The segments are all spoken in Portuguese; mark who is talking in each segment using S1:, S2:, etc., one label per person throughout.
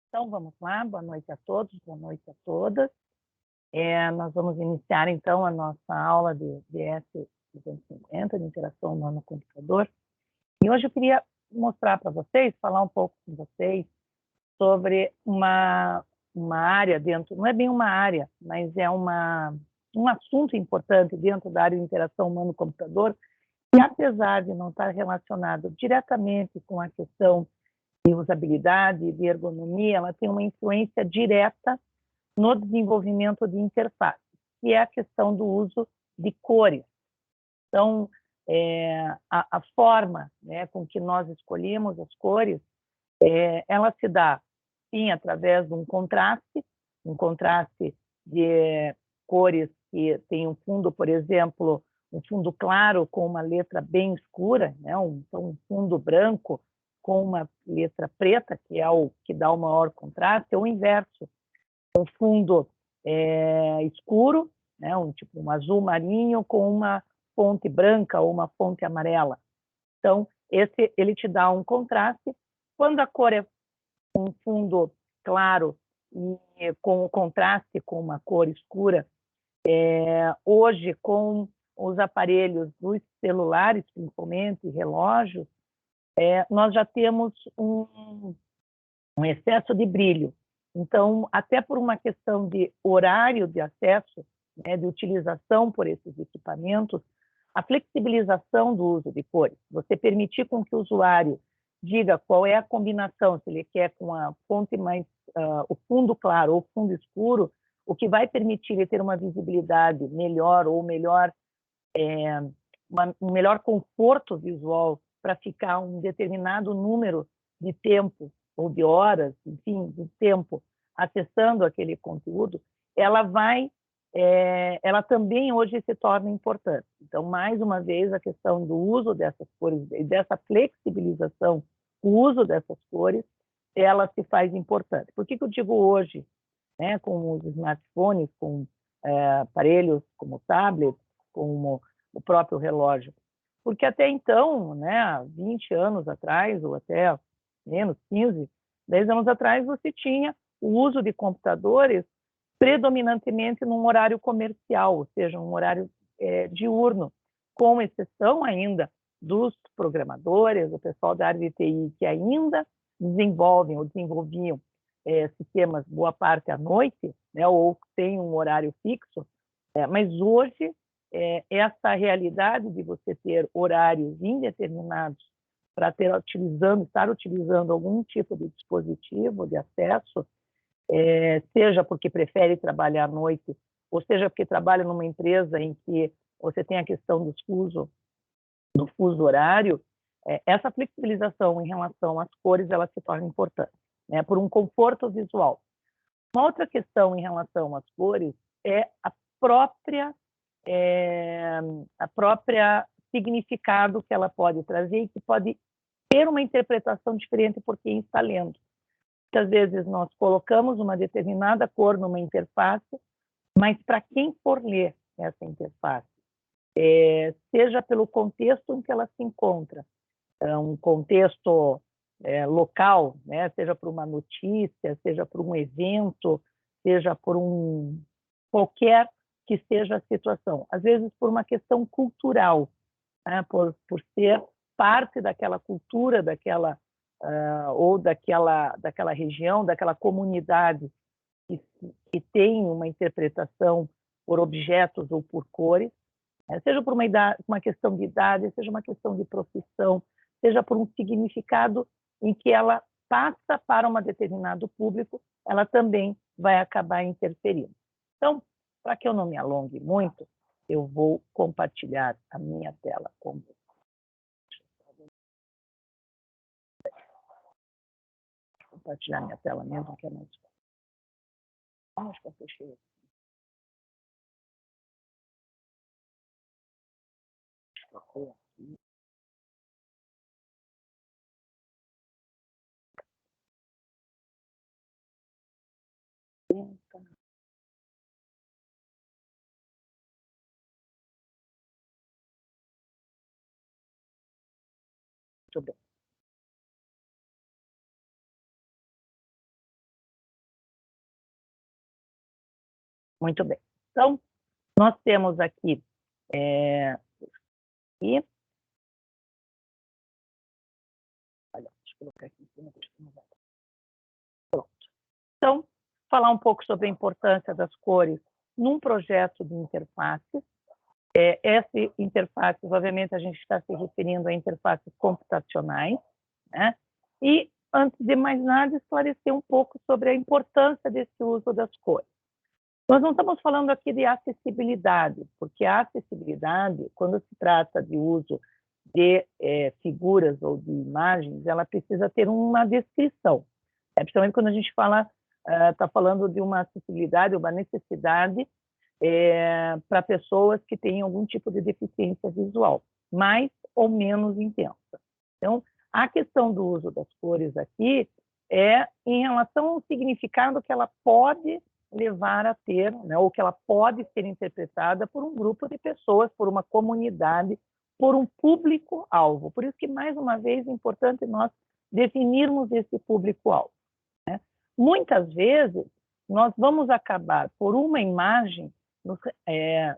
S1: Então, vamos lá. Boa noite a todos, boa noite a todas. Nós vamos iniciar, então, a nossa aula de DS 250, de interação humano-computador. E hoje eu queria mostrar para vocês, falar um pouco com vocês sobre uma área dentro, não é bem uma área, mas é um assunto importante dentro da área de interação humano-computador, que apesar de não estar relacionado diretamente com a questão de usabilidade, de ergonomia, ela tem uma influência direta no desenvolvimento de interface, que é a questão do uso de cores. Então, a forma, né, com que nós escolhemos as cores, ela se dá, sim, através de um contraste de cores que tem um fundo, por exemplo, um fundo claro com uma letra bem escura, né, um fundo branco com uma letra preta, que é o que dá o maior contraste, ou o inverso, um fundo escuro, né, tipo um azul marinho com uma fonte branca ou uma fonte amarela. Então, ele te dá um contraste. Quando a cor é um fundo claro e com o contraste com uma cor escura, hoje, com os aparelhos dos celulares, principalmente, relógios, nós já temos um excesso de brilho. Então, até por uma questão de horário de acesso, né, de utilização por esses equipamentos, a flexibilização do uso de cores, você permitir com que o usuário diga qual é a combinação, se ele quer com a fonte mais, o fundo claro ou o fundo escuro, o que vai permitir ele ter uma visibilidade melhor ou melhor, um melhor conforto visual para ficar um determinado número de tempo ou de horas, enfim, de tempo acessando aquele conteúdo, ela também hoje se torna importante. Então, mais uma vez, a questão do uso dessas cores e dessa flexibilização, o uso dessas cores, ela se faz importante. Por que eu digo hoje, né, com os smartphones, com aparelhos como o tablet, como o próprio relógio? Porque até então, né, 20 anos atrás, ou até menos, 15, 10 anos atrás, você tinha o uso de computadores predominantemente num horário comercial, ou seja, um horário diurno, com exceção ainda dos programadores, o pessoal da área de TI, que ainda desenvolvem ou desenvolviam sistemas boa parte à noite, né, ou tem um horário fixo, mas hoje essa realidade de você ter horários indeterminados para estar utilizando algum tipo de dispositivo de acesso, seja porque prefere trabalhar à noite, ou seja porque trabalha numa empresa em que você tem a questão do fuso horário, essa flexibilização em relação às cores, ela se torna importante, né, por um conforto visual. Uma outra questão em relação às cores é a própria significado que ela pode trazer e que pode ter uma interpretação diferente por quem está lendo. Muitas vezes nós colocamos uma determinada cor numa interface, mas para quem for ler essa interface, seja pelo contexto em que ela se encontra, um contexto local, né, seja por uma notícia, seja por um evento, seja por qualquer que seja a situação, às vezes por uma questão cultural, né, por ser parte daquela cultura, ou daquela região, daquela comunidade que tem uma interpretação por objetos ou por cores, né, seja por uma questão de idade, seja uma questão de profissão, seja por um significado em que ela passa para um determinado público, ela também vai acabar interferindo. Então, para que eu não me alongue muito, eu vou compartilhar a minha tela com vocês. Compartilhar minha tela mesmo, que é mais fácil. Acho que eu fechei aqui. Muito bem. Muito bem. Então, nós temos aqui, olha, deixa eu colocar aqui em cima. Pronto. Então, falar um pouco sobre a importância das cores num projeto de interfaces. Essas interfaces, obviamente, a gente está se referindo a interfaces computacionais, né? E, antes de mais nada, esclarecer um pouco sobre a importância desse uso das cores. Nós não estamos falando aqui de acessibilidade, porque a acessibilidade, quando se trata de uso de figuras ou de imagens, ela precisa ter uma descrição. Principalmente quando a gente está falando de uma acessibilidade, uma necessidade para pessoas que têm algum tipo de deficiência visual, mais ou menos intensa. Então, a questão do uso das cores aqui é em relação ao significado que ela pode levar a ter, né, ou que ela pode ser interpretada por um grupo de pessoas, por uma comunidade, por um público-alvo. Por isso que, mais uma vez, é importante nós definirmos esse público-alvo, né? Muitas vezes, nós vamos acabar, por uma imagem,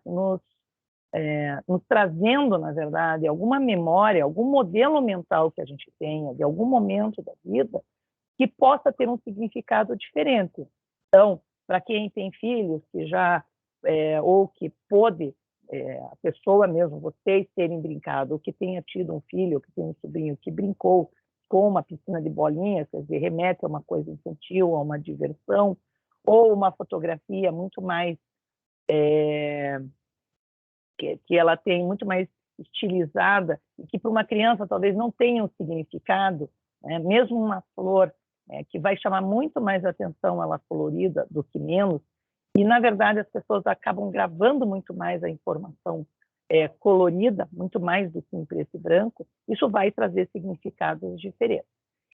S1: nos trazendo, na verdade, alguma memória, algum modelo mental que a gente tenha, de algum momento da vida, que possa ter um significado diferente. Então, para quem tem filhos que já, ou que pôde, a pessoa mesmo, vocês terem brincado, ou que tenha tido um filho, ou que tem um sobrinho que brincou com uma piscina de bolinhas, quer dizer, remete a uma coisa infantil, a uma diversão, ou uma fotografia muito mais, que ela tem muito mais estilizada, e que para uma criança talvez não tenha um significado, né? Mesmo uma flor, que vai chamar muito mais atenção ela colorida do que menos, e na verdade as pessoas acabam gravando muito mais a informação colorida, muito mais do que em preto e branco. Isso vai trazer significados diferentes.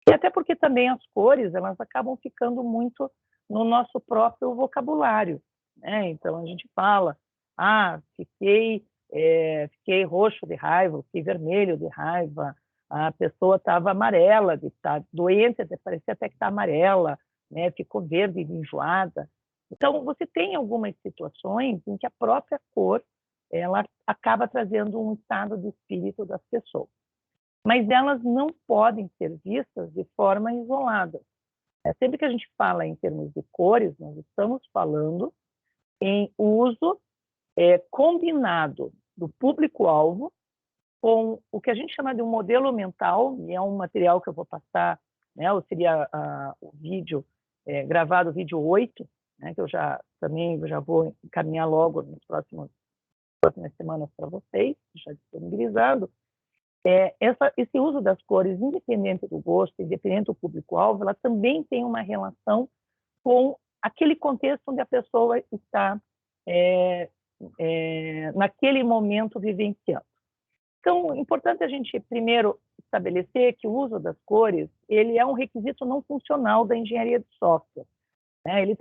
S1: E até porque também as cores, elas acabam ficando muito no nosso próprio vocabulário, né? Então a gente fala, fiquei roxo de raiva, fiquei vermelho de raiva, a pessoa estava amarela, está doente, parecia até que está amarela, né? Ficou verde e enjoada. Então, você tem algumas situações em que a própria cor ela acaba trazendo um estado de espírito das pessoas. Mas elas não podem ser vistas de forma isolada. Sempre que a gente fala em termos de cores, nós estamos falando em uso combinado do público-alvo com o que a gente chama de um modelo mental, e é um material que eu vou passar, né, ou seria o vídeo, gravado, o vídeo 8, né, que eu já vou encaminhar logo nas próximas semanas para vocês, já disponibilizado. Esse uso das cores, independente do gosto, independente do público-alvo, ela também tem uma relação com aquele contexto onde a pessoa está naquele momento vivenciando. Então, é importante a gente, primeiro, estabelecer que o uso das cores ele é um requisito não funcional da engenharia de software, né? Ele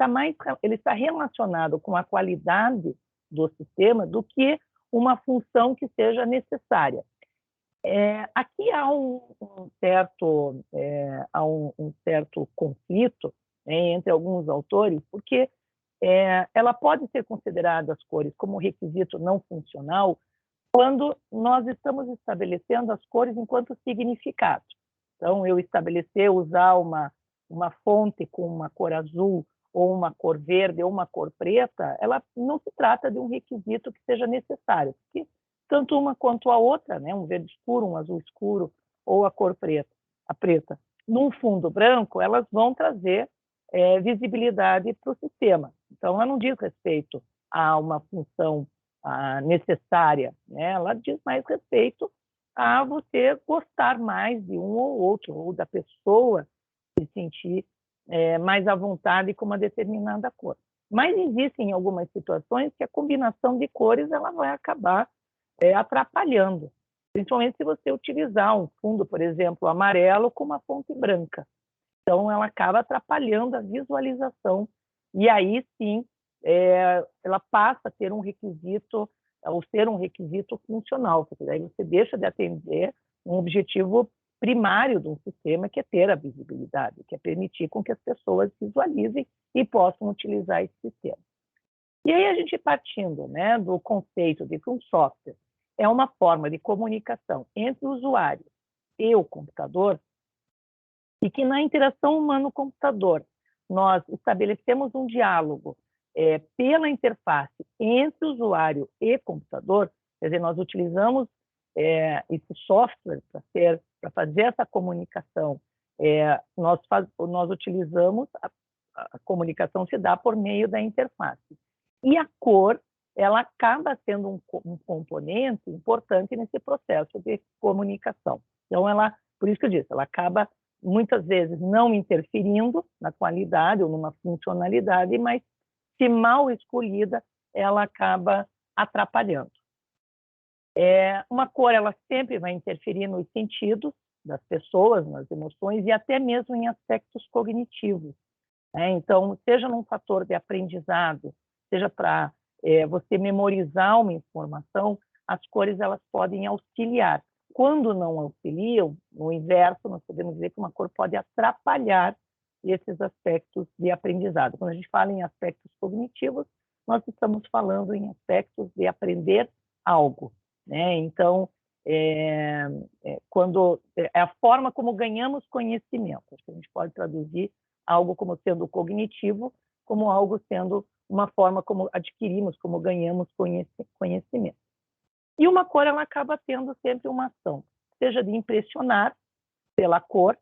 S1: está relacionado com a qualidade do sistema do que uma função que seja necessária. Aqui há um certo conflito, né, entre alguns autores, porque ela pode ser considerada as cores como requisito não funcional quando nós estamos estabelecendo as cores enquanto significado. Então, eu usar uma fonte com uma cor azul, ou uma cor verde, ou uma cor preta, ela não se trata de um requisito que seja necessário, porque tanto uma quanto a outra, né, um verde escuro, um azul escuro, ou a cor preta, num fundo branco, elas vão trazer visibilidade para o sistema. Então, ela não diz respeito a uma função necessária, né? Ela diz mais respeito a você gostar mais de um ou outro, ou da pessoa se sentir mais à vontade com uma determinada cor. Mas existem algumas situações que a combinação de cores ela vai acabar atrapalhando, principalmente se você utilizar um fundo, por exemplo, amarelo com uma fonte branca. Então, ela acaba atrapalhando a visualização, e aí sim ela passa a ter um requisito, ou ser um requisito funcional, porque daí você deixa de atender um objetivo primário de um sistema, que é ter a visibilidade, que é permitir com que as pessoas visualizem e possam utilizar esse sistema. E aí a gente partindo, né, do conceito de que um software é uma forma de comunicação entre o usuário e o computador, e que na interação humano-computador nós estabelecemos um diálogo pela interface entre usuário e computador, quer dizer, nós utilizamos esse software para fazer essa comunicação. Nós utilizamos, a comunicação se dá por meio da interface. E a cor, ela acaba sendo um componente importante nesse processo de comunicação. Então, por isso que eu disse, ela acaba muitas vezes não interferindo na qualidade ou numa funcionalidade, mas se mal escolhida, ela acaba atrapalhando. Uma cor, ela sempre vai interferir nos sentidos das pessoas, nas emoções e até mesmo em aspectos cognitivos. Então, seja num fator de aprendizado, seja para você memorizar uma informação, as cores elas podem auxiliar. Quando não auxiliam, no inverso, nós podemos dizer que uma cor pode atrapalhar esses aspectos de aprendizado. Quando a gente fala em aspectos cognitivos, nós estamos falando em aspectos de aprender algo. Então, quando é a forma como ganhamos conhecimento. Acho que a gente pode traduzir algo como sendo cognitivo, como algo sendo uma forma como adquirimos, como ganhamos conhecimento. E uma cor, ela acaba tendo sempre uma ação, seja de impressionar pela cor,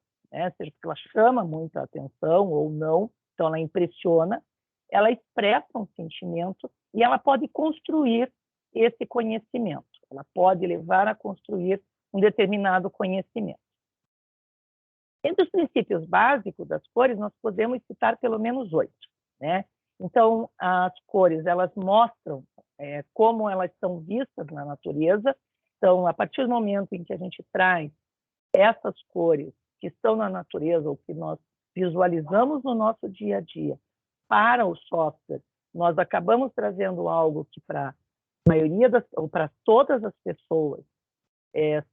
S1: seja porque ela chama muito a atenção ou não, então ela impressiona, ela expressa um sentimento e ela pode construir esse conhecimento, ela pode levar a construir um determinado conhecimento. Entre os princípios básicos das cores, nós podemos citar pelo menos 8. Então, as cores, elas mostram como elas são vistas na natureza. Então, a partir do momento em que a gente traz essas cores que estão na natureza ou que nós visualizamos no nosso dia a dia para o software, nós acabamos trazendo algo que para a maioria ou para todas as pessoas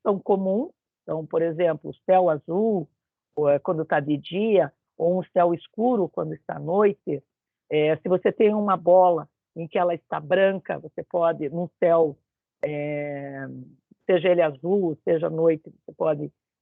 S1: são comuns. Então, por exemplo, o céu azul quando está de dia, ou um céu escuro quando está à noite. Se você tem uma bola em que ela está branca, você pode, num céu, seja ele azul, seja à noite,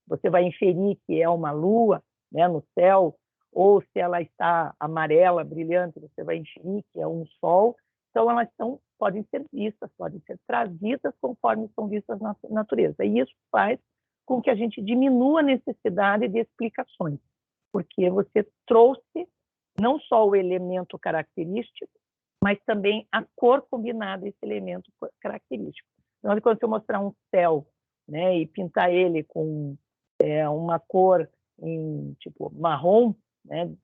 S1: você vai inferir que é uma lua, no céu, ou se ela está amarela, brilhante, você vai inferir que é um sol. Então, elas podem ser vistas, podem ser trazidas conforme são vistas na natureza. E isso faz com que a gente diminua a necessidade de explicações, porque você trouxe não só o elemento característico, mas também a cor combinada a esse elemento característico. Então, quando eu mostrar um céu, e pintar ele com uma cor em tipo marrom,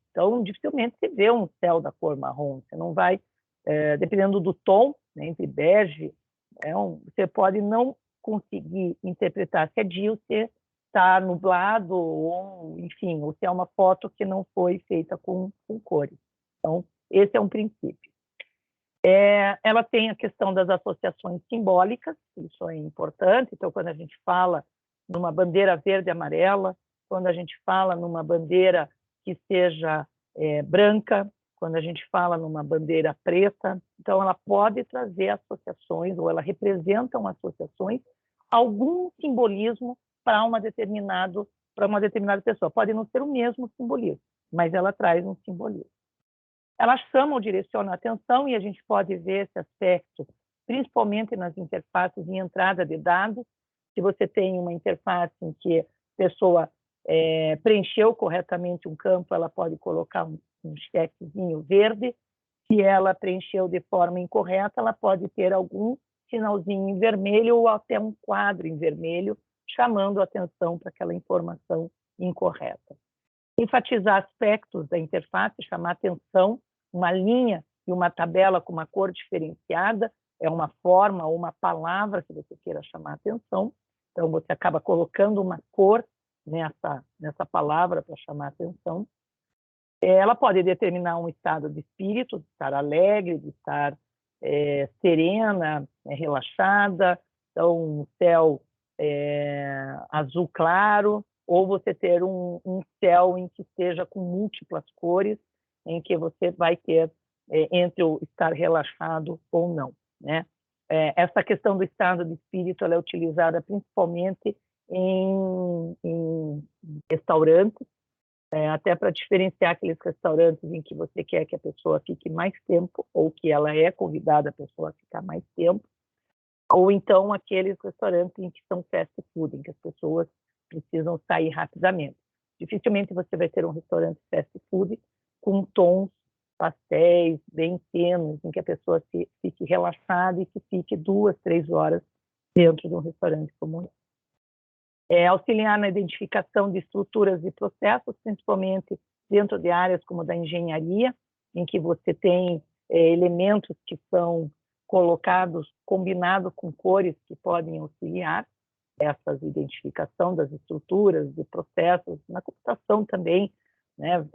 S1: então dificilmente você vê um céu da cor marrom. Você não vai, dependendo do tom, entre bege, você pode não conseguir interpretar se é dia ou se está nublado, ou, enfim, ou se é uma foto que não foi feita com cores. Então, esse é um princípio. Ela tem a questão das associações simbólicas, isso é importante. Então, quando a gente fala numa bandeira verde e amarela, quando a gente fala numa bandeira que seja branca, quando a gente fala numa bandeira preta, então ela pode trazer associações, ou ela representa associações, algum simbolismo para uma determinada pessoa. Pode não ser o mesmo simbolismo, mas ela traz um simbolismo. Ela chama ou direciona a atenção, e a gente pode ver esse aspecto, principalmente nas interfaces de entrada de dados. Se você tem uma interface em que a pessoa preencheu corretamente um campo, ela pode colocar um chequezinho verde. Se ela preencheu de forma incorreta, ela pode ter algum sinalzinho em vermelho ou até um quadro em vermelho, chamando a atenção para aquela informação incorreta. Enfatizar aspectos da interface, chamar atenção, uma linha e uma tabela com uma cor diferenciada, é uma forma ou uma palavra que você queira chamar atenção. Então, você acaba colocando uma cor nessa palavra para chamar atenção. Ela pode determinar um estado de espírito, de estar alegre, de estar serena, relaxada. Então, um céu azul claro, ou você ter um céu em que esteja com múltiplas cores, em que você vai ter entre o estar relaxado ou não, né? Essa questão do estado de espírito ela é utilizada principalmente em restaurantes, até para diferenciar aqueles restaurantes em que você quer que a pessoa fique mais tempo, ou que ela é convidada a pessoa a ficar mais tempo, ou então aqueles restaurantes em que são fast food, em que as pessoas precisam sair rapidamente. Dificilmente você vai ter um restaurante fast food com tons pastéis bem tênues, em que a pessoa fique relaxada e que fique 2, 3 horas dentro de um restaurante como esse. Auxiliar na identificação de estruturas e processos, principalmente dentro de áreas como da engenharia, em que você tem elementos que são colocados, combinados com cores que podem auxiliar essa identificação das estruturas e processos, na computação também, né?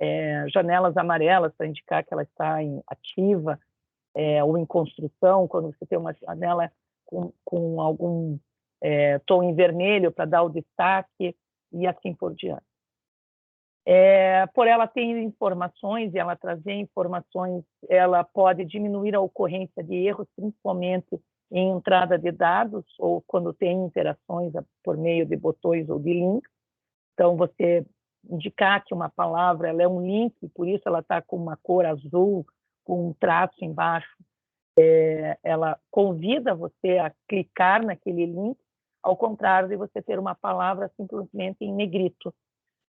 S1: Janelas amarelas para indicar que ela está ativa, ou em construção, quando você tem uma janela com algum tom em vermelho para dar o destaque, e assim por diante. Por ela ter informações e ela trazer informações, ela pode diminuir a ocorrência de erros, principalmente em entrada de dados ou quando tem interações por meio de botões ou de links. Então, você indicar que uma palavra ela é um link, por isso ela está com uma cor azul, com um traço embaixo, ela convida você a clicar naquele link, ao contrário de você ter uma palavra simplesmente em negrito,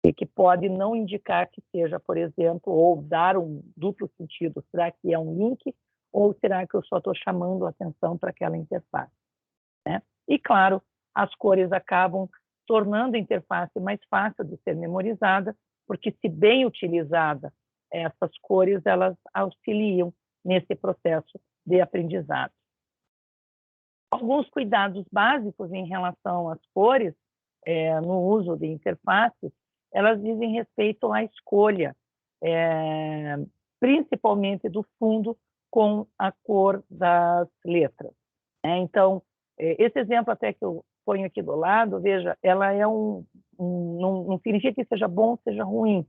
S1: e que pode não indicar que seja, por exemplo, ou dar um duplo sentido. Será que é um link ou será que eu só estou chamando a atenção para aquela interface, né? E, claro, as cores acabam tornando a interface mais fácil de ser memorizada, porque, se bem utilizada, essas cores elas auxiliam nesse processo de aprendizado. Alguns cuidados básicos em relação às cores, no uso de interfaces, elas dizem respeito à escolha, principalmente do fundo com a cor das letras. Então, esse exemplo até que eu ponho aqui do lado, veja, ela é não significa que seja bom ou seja ruim.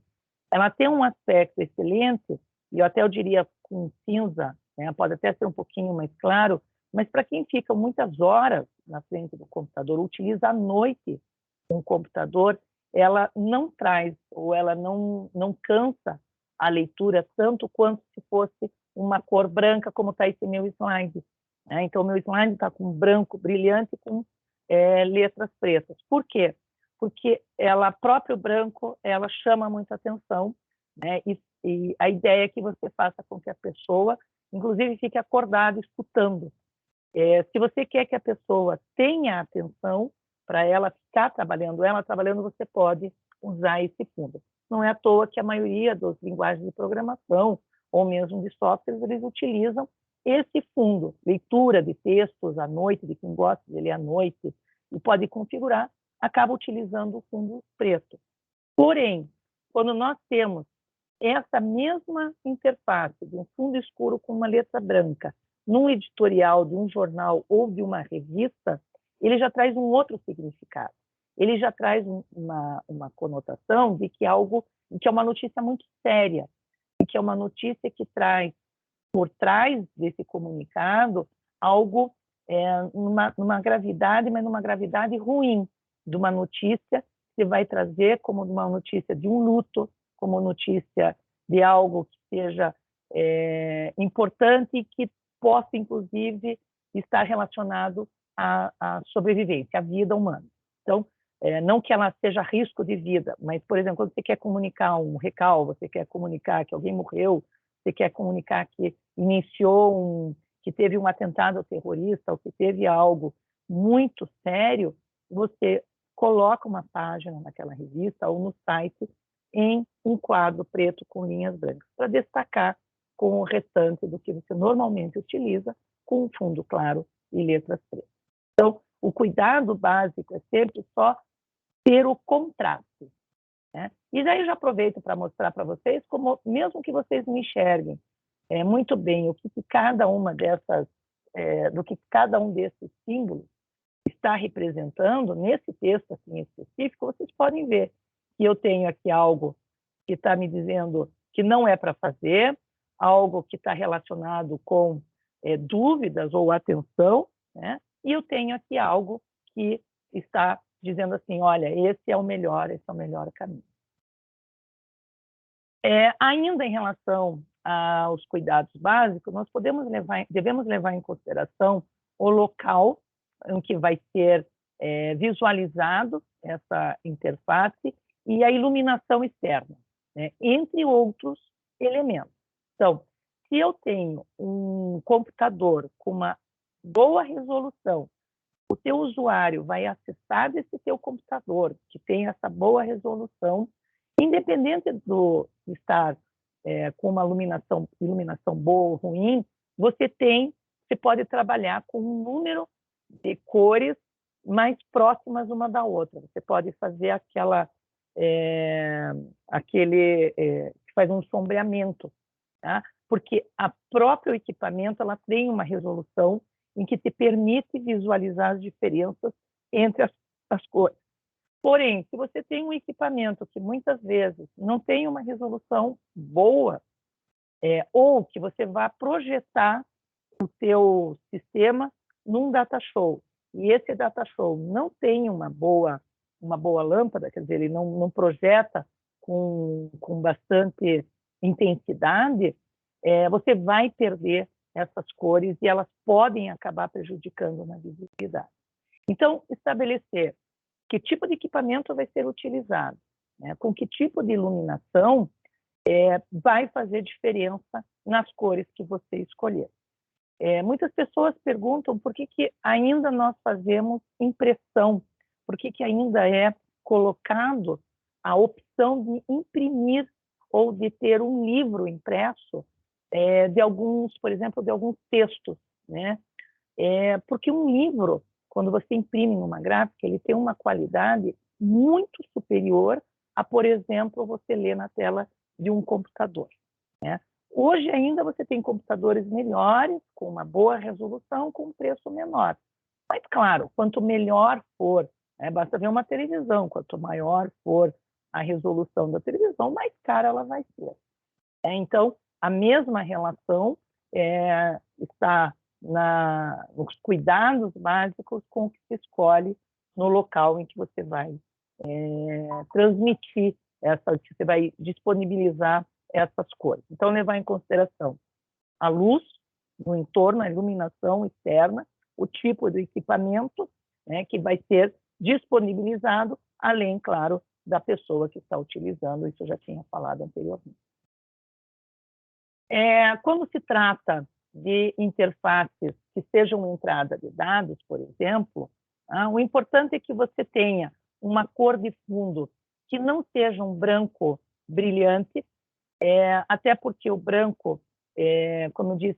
S1: Ela tem um aspecto excelente, e eu diria com cinza, né, pode até ser um pouquinho mais claro, mas para quem fica muitas horas na frente do computador, utiliza à noite um computador, ela não traz, ou ela não cansa a leitura tanto quanto se fosse uma cor branca, como está esse meu slide. Então, o meu slide está com branco brilhante com letras pretas. Por quê? Porque próprio branco, ela chama muita atenção, né? E a ideia é que você faça com que a pessoa, inclusive, fique acordada, escutando. Se você quer que a pessoa tenha atenção para ela ficar trabalhando, você pode usar esse fundo. Não é à toa que a maioria das linguagens de programação, ou mesmo de softwares, eles utilizam esse fundo, leitura de textos à noite, de quem gosta de ler à noite, e pode configurar, acaba utilizando o fundo preto. Porém, quando nós temos essa mesma interface de um fundo escuro com uma letra branca, num editorial de um jornal ou de uma revista, ele já traz um outro significado. Ele já traz uma conotação de que é uma notícia muito séria, e que é uma notícia que traz por trás desse comunicado algo numa gravidade, mas numa gravidade ruim, de uma notícia que vai trazer como uma notícia de um luto, como notícia de algo que seja importante e que possa, inclusive, estar relacionado à sobrevivência, à vida humana. Então, não que ela seja risco de vida, mas, por exemplo, quando você quer comunicar um recall, você quer comunicar que alguém morreu, você quer comunicar que que teve um atentado terrorista, ou que teve algo muito sério, você coloca uma página naquela revista ou no site em um quadro preto com linhas brancas, para destacar com o restante do que você normalmente utiliza, com um fundo claro e letras pretas. Então, o cuidado básico é sempre só ter o contraste, né? E daí eu já aproveito para mostrar para vocês como, mesmo que vocês me enxerguem muito bem o que cada uma dessas, do que cada um desses símbolos está representando, nesse texto aqui em específico, vocês podem ver que eu tenho aqui algo que está me dizendo que não é para fazer, algo que está relacionado com dúvidas ou atenção, né? E eu tenho aqui algo que está dizendo assim, olha, esse é o melhor caminho. Ainda em relação aos cuidados básicos, nós devemos levar em consideração o local em que vai ser visualizado essa interface e a iluminação externa, né? Entre outros elementos. Então, se eu tenho um computador com uma boa resolução, o teu usuário vai acessar desse teu computador, que tem essa boa resolução, independente de estar com uma iluminação boa ou ruim, você pode trabalhar com um número de cores mais próximas uma da outra. Você pode fazer aquele que faz um sombreamento, tá? Porque a próprio equipamento ela tem uma resolução em que te permite visualizar as diferenças entre as cores. Porém, se você tem um equipamento que muitas vezes não tem uma resolução boa, ou que você vá projetar o seu sistema num data show, e esse data show não tem uma boa lâmpada, quer dizer, ele não projeta com bastante intensidade, você vai perder essas cores e elas podem acabar prejudicando na visibilidade. Então, estabelecer que tipo de equipamento vai ser utilizado, né? Com que tipo de iluminação vai fazer diferença nas cores que você escolher. Muitas pessoas perguntam por que ainda nós fazemos impressão, por que ainda é colocado a opção de imprimir ou de ter um livro impresso de alguns, por exemplo, de alguns textos, né? Porque um livro, quando você imprime numa gráfica, ele tem uma qualidade muito superior a, por exemplo, você ler na tela de um computador, né? Hoje ainda você tem computadores melhores, com uma boa resolução, com um preço menor. Mas, claro, quanto melhor for, basta ver uma televisão, quanto maior for a resolução da televisão, mais cara ela vai ser. Então, a mesma relação está nos cuidados básicos com o que se escolhe no local em que você vai transmitir, que você vai disponibilizar essas cores. Então, levar em consideração a luz no entorno, a iluminação externa, o tipo de equipamento, né, que vai ser disponibilizado, além, claro, da pessoa que está utilizando, isso eu já tinha falado anteriormente. Quando se trata de interfaces que sejam entrada de dados, por exemplo, o importante é que você tenha uma cor de fundo que não seja um branco brilhante, até porque o branco, como eu disse,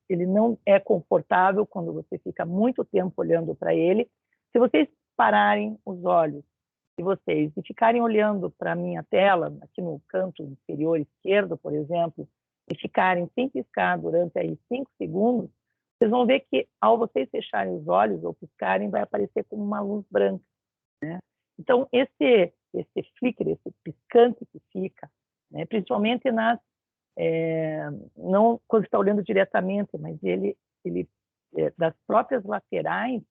S1: ele não é confortável quando você fica muito tempo olhando para ele. Se vocês pararem os olhos de vocês e ficarem olhando para a minha tela, aqui no canto inferior esquerdo, por exemplo, e ficarem sem piscar durante aí 5 segundos, vocês vão ver que, ao vocês fecharem os olhos ou piscarem, vai aparecer como uma luz branca, né? Então, esse flicker, esse piscante que fica, né, principalmente não quando está olhando diretamente, mas ele das próprias laterais,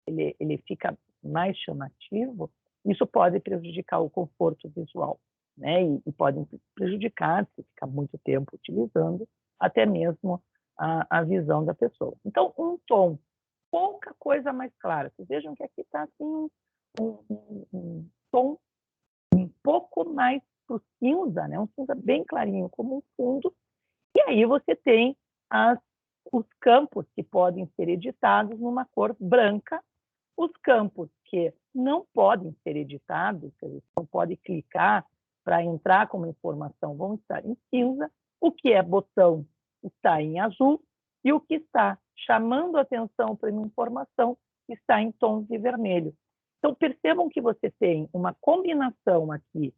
S1: ele fica mais chamativo, isso pode prejudicar o conforto visual, né? E pode prejudicar, se ficar muito tempo utilizando, até mesmo a visão da pessoa. Então, um tom, pouca coisa mais clara. Vocês vejam que aqui está assim, um tom um pouco mais para o cinza, né? Um cinza bem clarinho, como um fundo. E aí você tem os campos que podem ser editados numa cor branca, os campos que não podem ser editados, você não pode clicar para entrar com uma informação, vão estar em cinza, o que é botão está em azul e o que está chamando a atenção para uma informação está em tons de vermelho. Então, percebam que você tem uma combinação aqui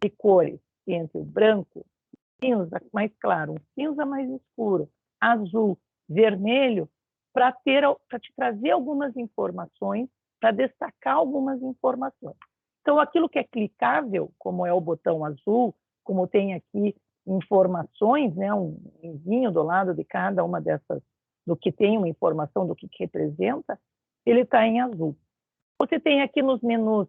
S1: de cores entre o branco, cinza mais claro, um cinza mais escuro, azul, vermelho, para te trazer algumas informações, para destacar algumas informações. Então, aquilo que é clicável, como é o botão azul, como tem aqui informações, né, um vizinho do lado de cada uma dessas, do que tem uma informação do que representa, ele está em azul. Você tem aqui nos menus,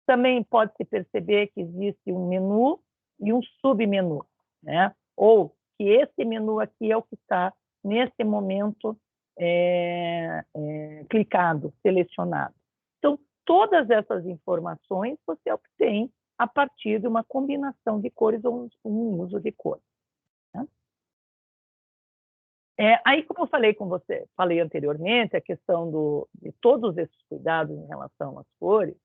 S1: também pode-se perceber que existe um menu e um submenu, né? Ou que esse menu aqui é o que está, nesse momento, clicado, selecionado. Então, todas essas informações você obtém a partir de uma combinação de cores ou um uso de cores. Né? Aí, como eu falei anteriormente, a questão de todos esses cuidados em relação às cores,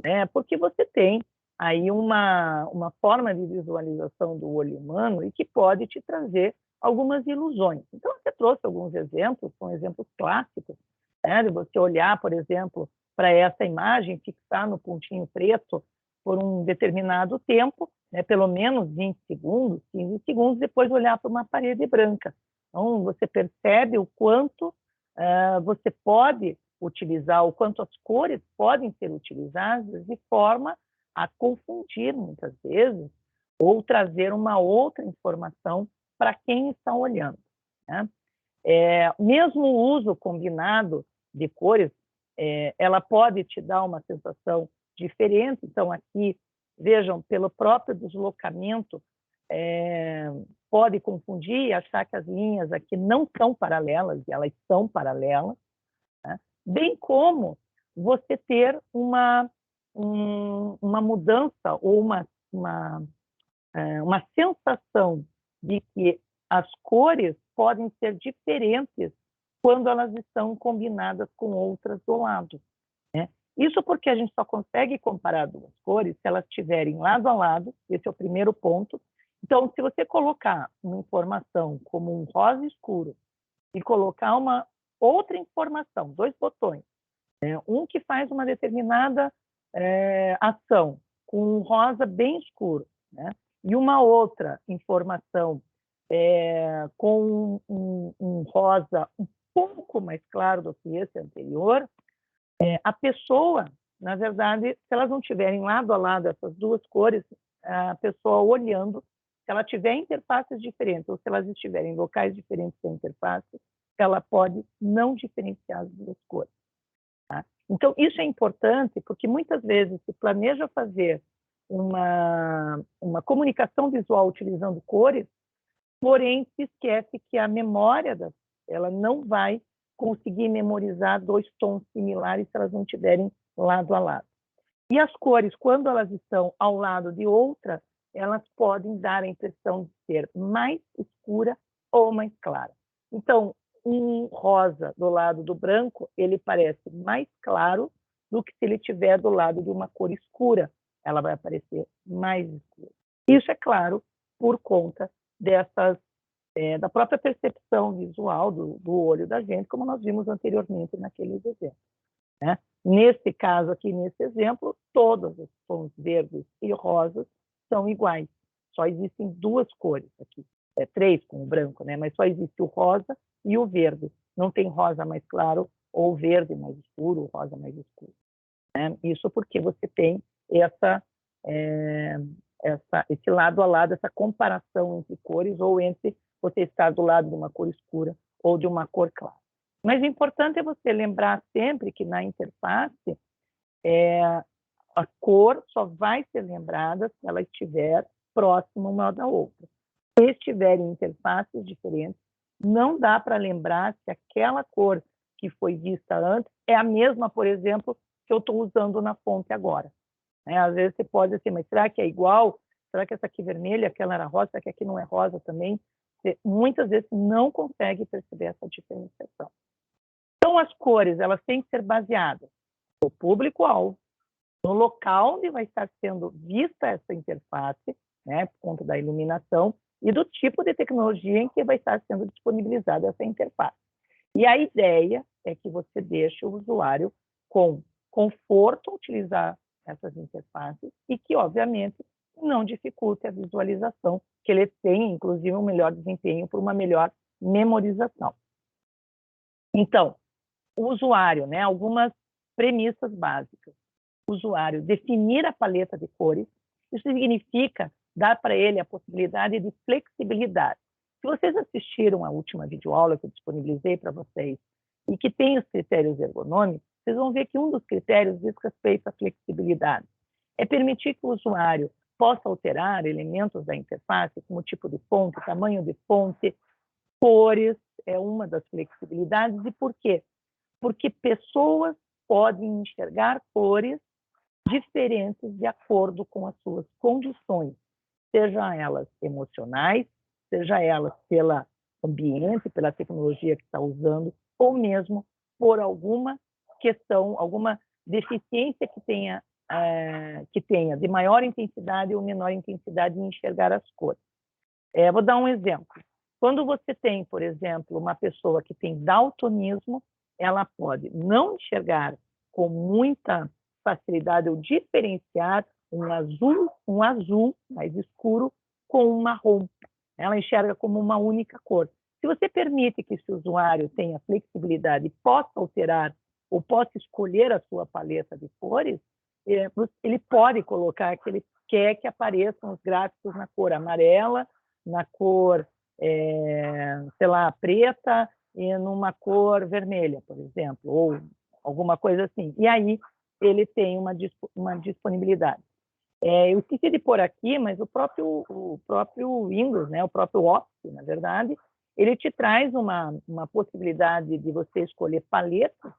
S1: né? Porque você tem aí uma forma de visualização do olho humano e que pode te trazer algumas ilusões. Então, você trouxe alguns exemplos, são exemplos clássicos, né? De você olhar, por exemplo, para essa imagem, fixar no pontinho preto por um determinado tempo, né? Pelo menos 20 segundos, 15 segundos, depois olhar para uma parede branca. Então, você percebe o quanto você pode utilizar, o quanto as cores podem ser utilizadas de forma a confundir, muitas vezes, ou trazer uma outra informação para quem está olhando. Né? Mesmo o uso combinado de cores, ela pode te dar uma sensação diferente. Então, aqui, vejam, pelo próprio deslocamento, pode confundir e achar que as linhas aqui não são paralelas, e elas são paralelas, né? Bem como você ter uma mudança ou uma sensação de que as cores podem ser diferentes quando elas estão combinadas com outras do lado. Né? Isso porque a gente só consegue comparar duas cores se elas estiverem lado a lado, esse é o primeiro ponto. Então, se você colocar uma informação como um rosa escuro e colocar uma outra informação, dois botões, um que faz uma determinada ação com um rosa bem escuro, né? E uma outra informação com um rosa um pouco mais claro do que esse anterior, a pessoa, na verdade, se elas não estiverem lado a lado, essas duas cores, a pessoa olhando, se ela tiver interfaces diferentes ou se elas estiverem em locais diferentes da interface, ela pode não diferenciar as duas cores. Tá? Então, isso é importante porque muitas vezes se planeja fazer uma comunicação visual utilizando cores, porém se esquece que a memória ela não vai conseguir memorizar dois tons similares se elas não estiverem lado a lado. E as cores, quando elas estão ao lado de outra, elas podem dar a impressão de ser mais escura ou mais clara. Então, um rosa do lado do branco, ele parece mais claro do que se ele estiver do lado de uma cor escura. Ela vai aparecer mais escura. Isso é claro por conta da própria percepção visual do olho da gente, como nós vimos anteriormente naqueles exemplos. Né? Nesse caso aqui, nesse exemplo, todos os tons verdes e rosas são iguais. Só existem duas cores aqui. Três com o branco, né? Mas só existe o rosa e o verde. Não tem rosa mais claro ou verde mais escuro, ou rosa mais escuro. Né? Isso porque você tem esse lado a lado, essa comparação entre cores, ou entre você estar do lado de uma cor escura ou de uma cor clara. Mas o importante é você lembrar sempre que na interface a cor só vai ser lembrada se ela estiver próxima uma da outra. Se estiverem interfaces diferentes, não dá para lembrar se aquela cor que foi vista antes é a mesma, por exemplo, que eu estou usando na fonte agora. Às vezes você pode dizer, mas será que é igual? Será que essa aqui é vermelha, aquela era rosa, será que aqui não é rosa também? Você, muitas vezes não consegue perceber essa diferenciação. Então, as cores, elas têm que ser baseadas no público-alvo, no local onde vai estar sendo vista essa interface, né, por conta da iluminação, e do tipo de tecnologia em que vai estar sendo disponibilizada essa interface. E a ideia é que você deixe o usuário com conforto a utilizar essas interfaces e que, obviamente, não dificulte a visualização, que ele tenha, inclusive, um melhor desempenho por uma melhor memorização. Então, o usuário, né, algumas premissas básicas. O usuário definir a paleta de cores, isso significa dar para ele a possibilidade de flexibilidade. Se vocês assistiram a última videoaula que eu disponibilizei para vocês e que tem os critérios ergonômicos, vocês vão ver que um dos critérios diz respeito à flexibilidade. É permitir que o usuário possa alterar elementos da interface, como tipo de fonte, tamanho de fonte, cores, é uma das flexibilidades. E por quê? Porque pessoas podem enxergar cores diferentes de acordo com as suas condições, seja elas emocionais, seja elas pelo ambiente, pela tecnologia que está usando, ou mesmo por alguma questão, alguma deficiência que tenha de maior intensidade ou menor intensidade em enxergar as cores. Vou dar um exemplo. Quando você tem, por exemplo, uma pessoa que tem daltonismo, ela pode não enxergar com muita facilidade ou diferenciar um azul mais escuro com um marrom. Ela enxerga como uma única cor. Se você permite que esse usuário tenha flexibilidade e possa alterar ou possa escolher a sua paleta de cores, ele pode colocar que ele quer que apareçam os gráficos na cor amarela, na cor, sei lá, preta e numa cor vermelha, por exemplo, ou alguma coisa assim. E aí ele tem uma disponibilidade. Eu esqueci de pôr aqui, mas o próprio Windows, né, o próprio Office, na verdade, ele te traz uma possibilidade de você escolher paletas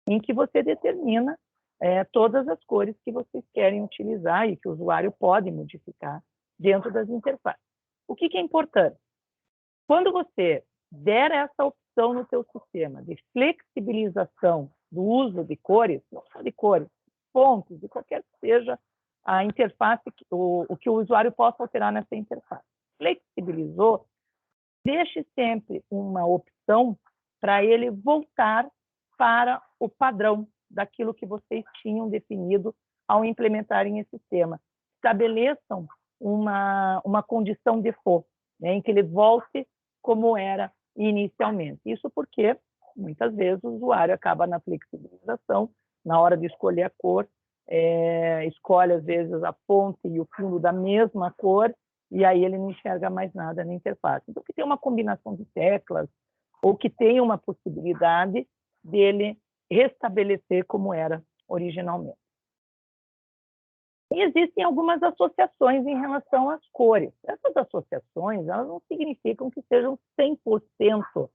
S1: em que você determina todas as cores que vocês querem utilizar e que o usuário pode modificar dentro das interfaces. O que é importante? Quando você der essa opção no seu sistema de flexibilização do uso de cores, não só de cores, fontes, de qualquer que seja a interface, o que o usuário possa alterar nessa interface. Flexibilizou, deixe sempre uma opção para ele voltar para o padrão daquilo que vocês tinham definido ao implementarem esse sistema. Estabeleçam uma condição default, né, em que ele volte como era inicialmente. Isso porque, muitas vezes, o usuário acaba na flexibilização, na hora de escolher a cor, escolhe, às vezes, a fonte e o fundo da mesma cor, e aí ele não enxerga mais nada na interface. Então, que tem uma combinação de teclas, ou que tem uma possibilidade dele restabelecer como era originalmente. E existem algumas associações em relação às cores. Essas associações, elas não significam que sejam 100%,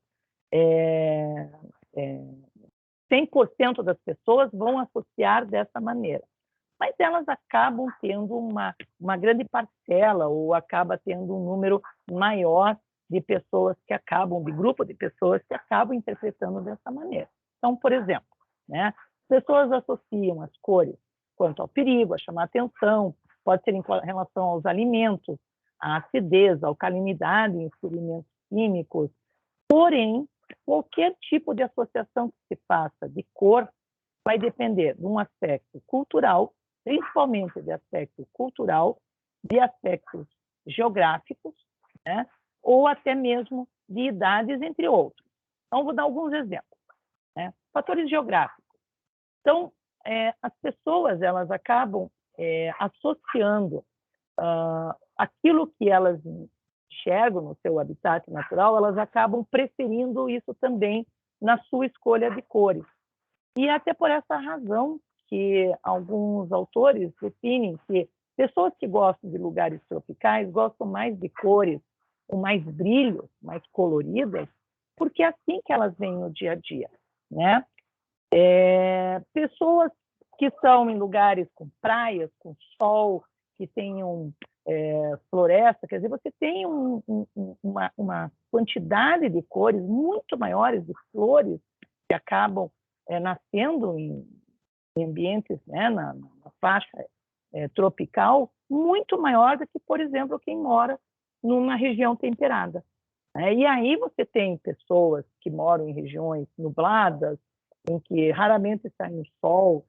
S1: 100% das pessoas vão associar dessa maneira. Mas elas acabam tendo uma grande parcela, ou acaba tendo um número maior de pessoas que acabam, de grupo de pessoas que acabam interpretando dessa maneira. Então, por exemplo, né, pessoas associam as cores quanto ao perigo, a chamar atenção, pode ser em relação aos alimentos, à acidez, à alcalinidade em experimentos químicos. Porém, qualquer tipo de associação que se faça de cor vai depender de um aspecto cultural, principalmente de aspecto cultural, de aspectos geográficos, né, ou até mesmo de idades, entre outros. Então, vou dar alguns exemplos. Né? Fatores geográficos. Então, as pessoas elas acabam associando aquilo que elas enxergam no seu habitat natural, elas acabam preferindo isso também na sua escolha de cores. E até por essa razão que alguns autores definem que pessoas que gostam de lugares tropicais gostam mais de cores com mais brilho, mais coloridas, porque é assim que elas veem no dia a dia, né? Pessoas que estão em lugares com praias, com sol, que tenham floresta, quer dizer, você tem uma quantidade de cores muito maiores, de flores que acabam nascendo em ambientes, né, na faixa tropical, muito maior do que, por exemplo, quem mora numa região temperada. E aí você tem pessoas que moram em regiões nubladas, em que raramente sai um sol,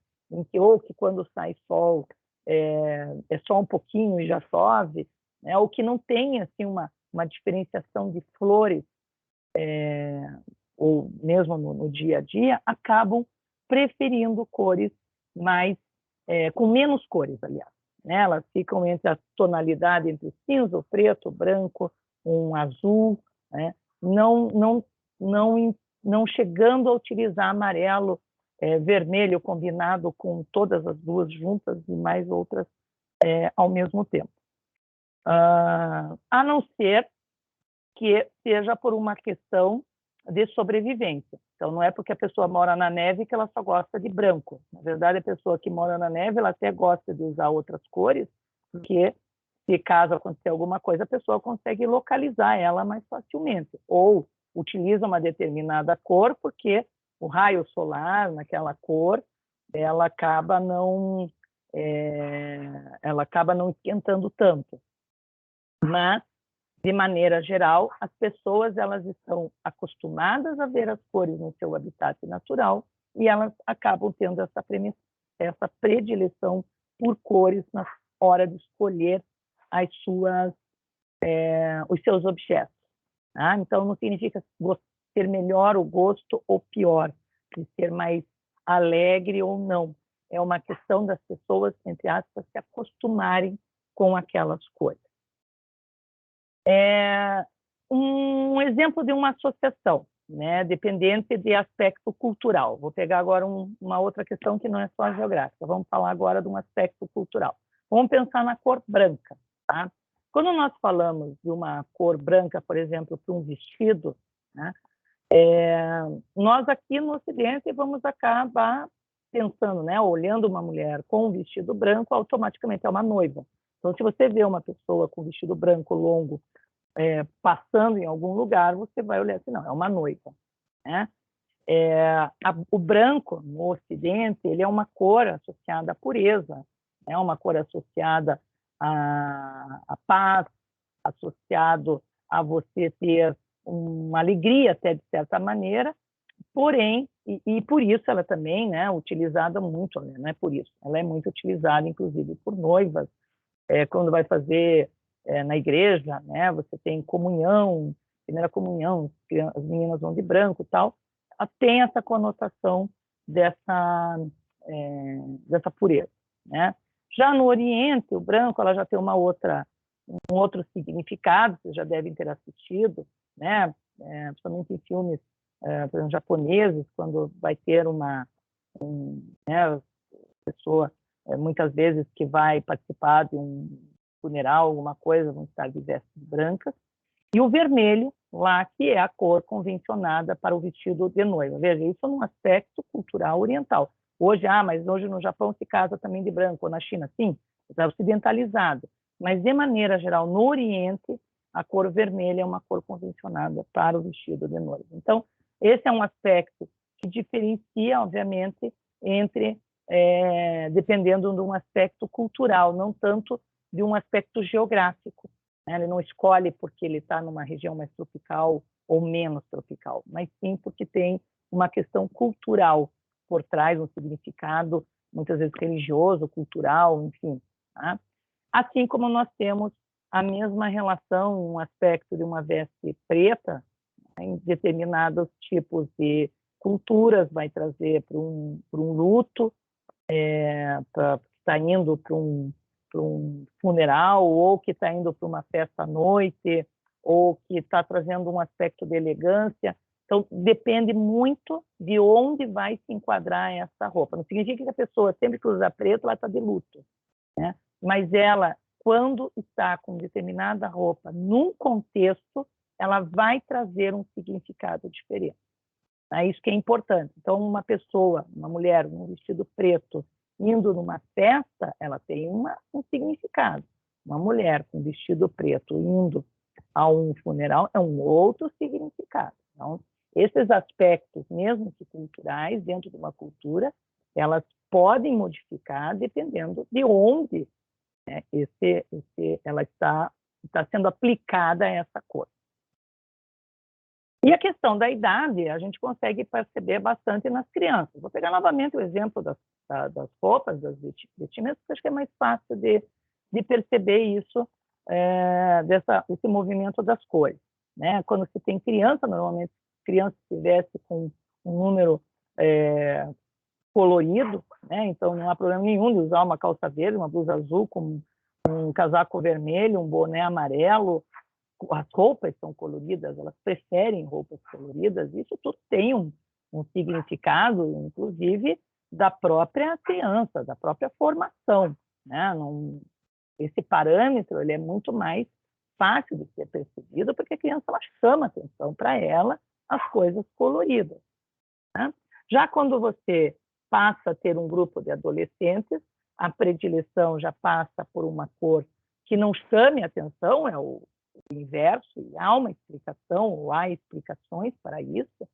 S1: ou que quando sai sol é só um pouquinho e já chove, né? Ou que não tem assim, uma diferenciação de flores, ou mesmo no dia a dia, acabam preferindo cores mais, com menos cores, aliás, né? Elas ficam entre a tonalidade entre o cinza, o preto, o branco, um azul, né? Não chegando a utilizar amarelo, vermelho combinado com todas as duas juntas e mais outras ao mesmo tempo. A não ser que seja por uma questão de sobrevivência. Então, não é porque a pessoa mora na neve que ela só gosta de branco. Na verdade, a pessoa que mora na neve, ela até gosta de usar outras cores, porque se caso acontecer alguma coisa, a pessoa consegue localizar ela mais facilmente. Ou utiliza uma determinada cor, porque o raio solar naquela cor, ela acaba não esquentando tanto. Mas, de maneira geral, as pessoas elas estão acostumadas a ver as cores no seu habitat natural e elas acabam tendo essa predileção por cores na hora de escolher os seus objetos. Tá? Então, não significa ter melhor o gosto ou pior, de ser mais alegre ou não. É uma questão das pessoas, entre aspas, se acostumarem com aquelas cores. Um exemplo de uma associação, né, dependente de aspecto cultural. Vou pegar agora uma outra questão que não é só geográfica. Vamos falar agora de um aspecto cultural. Vamos pensar na cor branca. Tá? Quando nós falamos de uma cor branca, por exemplo, para um vestido, né, nós aqui no Ocidente vamos acabar pensando, né, olhando uma mulher com um vestido branco, automaticamente é uma noiva. Então, se você vê uma pessoa com vestido branco longo passando em algum lugar, você vai olhar assim, não, é uma noiva. Né? O branco, no Ocidente, ele é uma cor associada à pureza, é uma cor associada à paz, associado a você ter uma alegria, até de certa maneira, porém, e por isso ela também, né, utilizada muito, né, não é por isso, ela é muito utilizada, inclusive, por noivas, quando vai fazer na igreja, né, você tem comunhão, primeira comunhão, as meninas vão de branco e tal, tem essa conotação dessa pureza, né? Já no Oriente, o branco ela já tem um outro significado, vocês já devem ter assistido, né? Principalmente em filmes, por exemplo, japoneses, quando vai ter né, pessoa, muitas vezes, que vai participar de um funeral, alguma coisa, vão estar de vestes brancas, e o vermelho, lá, que é a cor convencionada para o vestido de noiva. Veja, isso é um aspecto cultural oriental. Hoje, mas hoje no Japão se casa também de branco, ou na China, sim, está ocidentalizado. Mas, de maneira geral, no Oriente, a cor vermelha é uma cor convencionada para o vestido de noiva. Então, esse é um aspecto que diferencia, obviamente, dependendo de um aspecto cultural, não tanto de um aspecto geográfico. Né? Ele não escolhe porque ele está numa região mais tropical ou menos tropical, mas sim porque tem uma questão cultural por trás, um significado, muitas vezes religioso, cultural, enfim. Tá? Assim como nós temos a mesma relação, um aspecto de uma veste preta, né, em determinados tipos de culturas, vai trazer para um luto, está indo para um funeral, ou que está indo para uma festa à noite, ou que está trazendo um aspecto de elegância. Então, depende muito de onde vai se enquadrar essa roupa. Não significa que a pessoa, sempre que usa preto, ela está de luto. Né? Mas ela, quando está com determinada roupa, num contexto, ela vai trazer um significado diferente. É isso que é importante. Então, uma pessoa, uma mulher, um vestido preto, indo numa festa, ela tem um significado. Uma mulher com vestido preto indo a um funeral é um outro significado. Então, esses aspectos, mesmo que culturais, dentro de uma cultura, elas podem modificar dependendo de onde, né, ela está sendo aplicada a essa cor. E a questão da idade, a gente consegue perceber bastante nas crianças. Vou pegar novamente o exemplo das roupas, das vestimentas, porque acho que é mais fácil de perceber isso, esse movimento das cores. Né? Quando se tem criança, normalmente criança se veste com um número colorido, né? Então não há problema nenhum de usar uma calça verde, uma blusa azul com um casaco vermelho, um boné amarelo. As roupas são coloridas, elas preferem roupas coloridas. Isso tudo tem um significado, inclusive da própria criança, da própria formação, né? Esse parâmetro ele é muito mais fácil de ser percebido porque a criança ela chama atenção para ela as coisas coloridas, né? Já quando você passa a ter um grupo de adolescentes, a predileção já passa por uma cor que não chame atenção, é o inverso, e há uma explicação, ou há explicações para isso,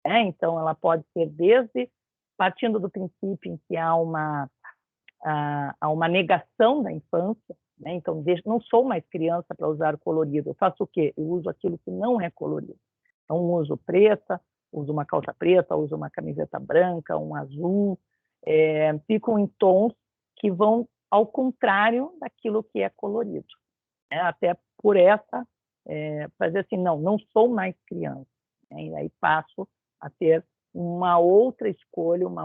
S1: né? Então, ela pode ser desde, partindo do princípio em que há uma negação da infância, né? Então, não sou mais criança para usar colorido, eu faço o quê? Eu uso aquilo que não é colorido. Então, uso preta, uso uma calça preta, uso uma camiseta branca, um azul, ficam em tons que vão ao contrário daquilo que é colorido, né? Até por essa, fazer assim, não sou mais criança, né? E aí passo a ter uma outra escolha, um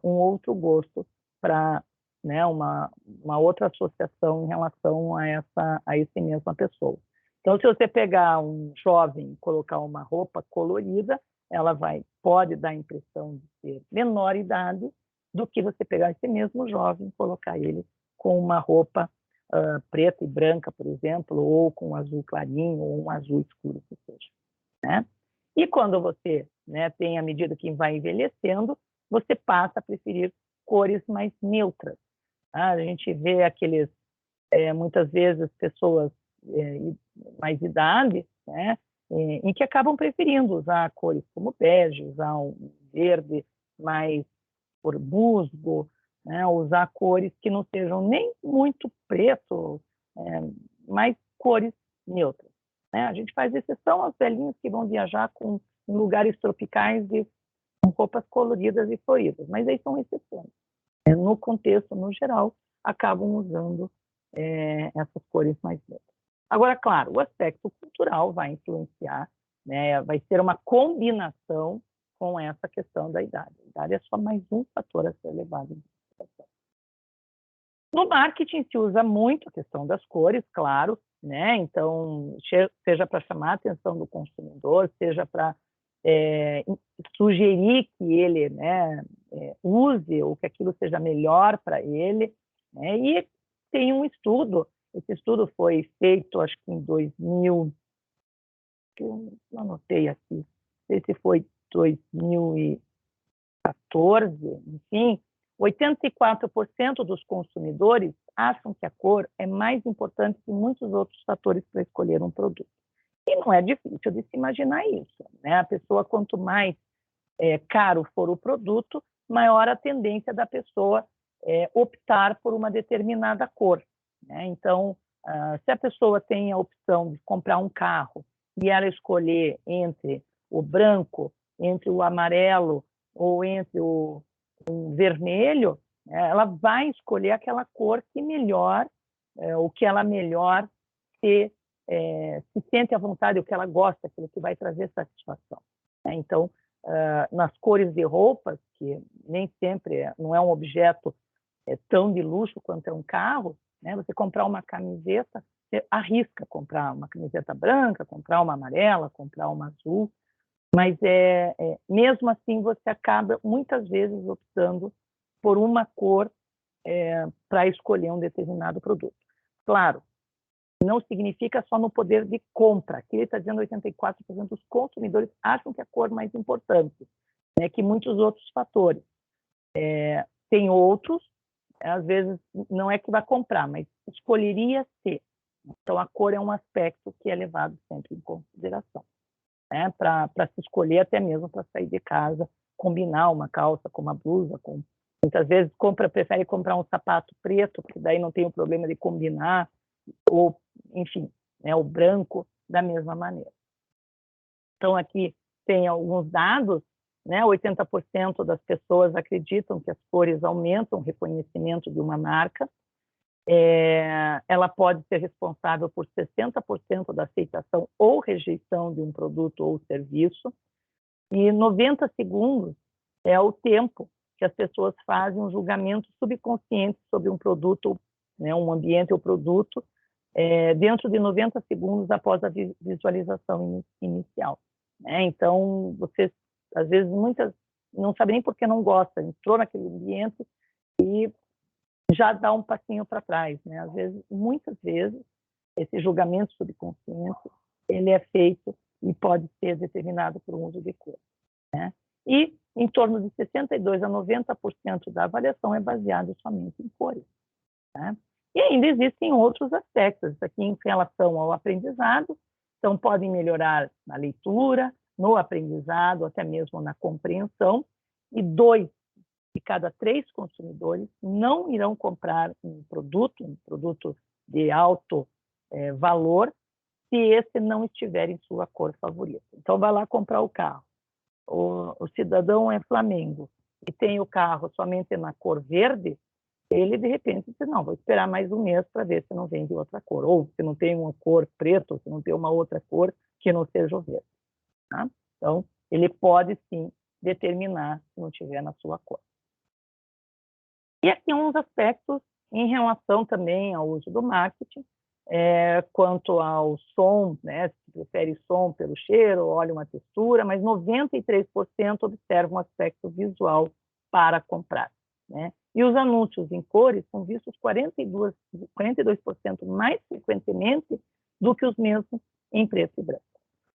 S1: outro gosto para, né, uma outra associação em relação a essa mesma pessoa. Então, se você pegar um jovem e colocar uma roupa colorida, ela pode dar a impressão de ser menor idade do que você pegar esse mesmo jovem e colocar ele com uma roupa preta e branca, por exemplo, ou com um azul clarinho, ou um azul escuro, que seja, né? E quando você, né, tem, à medida que vai envelhecendo, você passa a preferir cores mais neutras, tá? A gente vê muitas vezes, pessoas mais idade, né, em que acabam preferindo usar cores como bege, usar um verde mais por musgo, né, usar cores que não sejam nem muito preto, mas cores neutras, né? A gente faz exceção aos velhinhos que vão viajar em lugares tropicais com roupas coloridas e floridas, mas aí são exceções. No contexto, no geral, acabam usando essas cores mais neutras. Agora, claro, o aspecto cultural vai influenciar, né? Vai ser uma combinação com essa questão da idade. A idade é só mais um fator a ser levado em consideração. No marketing se usa muito a questão das cores, claro, né? Então, seja para chamar a atenção do consumidor, seja para sugerir que ele, né, use ou que aquilo seja melhor para ele, né? E tem um estudo, esse estudo foi feito, acho que em 2000, que eu não anotei aqui, não sei se foi 2014, enfim, 84% dos consumidores acham que a cor é mais importante que muitos outros fatores para escolher um produto. E não é difícil de se imaginar isso, né? A pessoa, quanto mais caro for o produto, maior a tendência da pessoa optar por uma determinada cor, né? Então, se a pessoa tem a opção de comprar um carro e ela escolher entre o branco, entre o amarelo ou entre o vermelho, ela vai escolher aquela cor que melhor, o que ela melhor se sente à vontade, o que ela gosta, aquilo que vai trazer satisfação, né? Então, nas cores de roupas, que nem sempre não é um objeto tão de luxo quanto é um carro, né? Você comprar uma camiseta, você arrisca comprar uma camiseta branca, comprar uma amarela, comprar uma azul, mas mesmo assim você acaba muitas vezes optando por uma cor para escolher um determinado produto. Claro, não significa só no poder de compra. Aqui ele está dizendo 84% dos consumidores acham que a cor é mais importante, né, que muitos outros fatores. Tem outros, às vezes não é que vai comprar, mas escolheria ser. Então, a cor é um aspecto que é levado sempre em consideração, né, para se escolher, até mesmo para sair de casa, combinar uma calça com uma blusa. Muitas vezes prefere comprar um sapato preto, porque daí não tem o problema de combinar, ou, enfim, né, o branco da mesma maneira. Então, aqui tem alguns dados, né? 80% das pessoas acreditam que as cores aumentam o reconhecimento de uma marca. Ela pode ser responsável por 60% da aceitação ou rejeição de um produto ou serviço. E 90 segundos é o tempo que as pessoas fazem um julgamento subconsciente sobre um produto, né, um ambiente ou produto, dentro de 90 segundos após a visualização inicial. Né? Então, você, às vezes, muitas não sabe nem por que não gosta, entrou naquele ambiente e já dá um passinho para trás. Né? Às vezes, muitas vezes, esse julgamento subconsciente, ele é feito e pode ser determinado por um uso de cor. Né? E em torno de 62% a 90% da avaliação é baseada somente em cores. Né? E ainda existem outros aspectos aqui em relação ao aprendizado, então podem melhorar na leitura, no aprendizado, até mesmo na compreensão, e 2 de cada 3 consumidores não irão comprar um produto de alto valor, se esse não estiver em sua cor favorita. Então, vai lá comprar o carro. O cidadão é Flamengo e tem o carro somente na cor verde, ele, de repente, diz, não, vou esperar mais um mês para ver se não vende outra cor. Ou se não tem uma cor preta, ou se não tem uma outra cor que não seja o verde. Tá? Então, ele pode, sim, determinar se não tiver na sua cor. E aqui uns aspectos em relação também ao uso do marketing, quanto ao som, né, se prefere som pelo cheiro, olha uma textura, mas 93% observam o aspecto visual para comprar. Né? E os anúncios em cores são vistos 42% mais frequentemente do que os mesmos em preto e branco.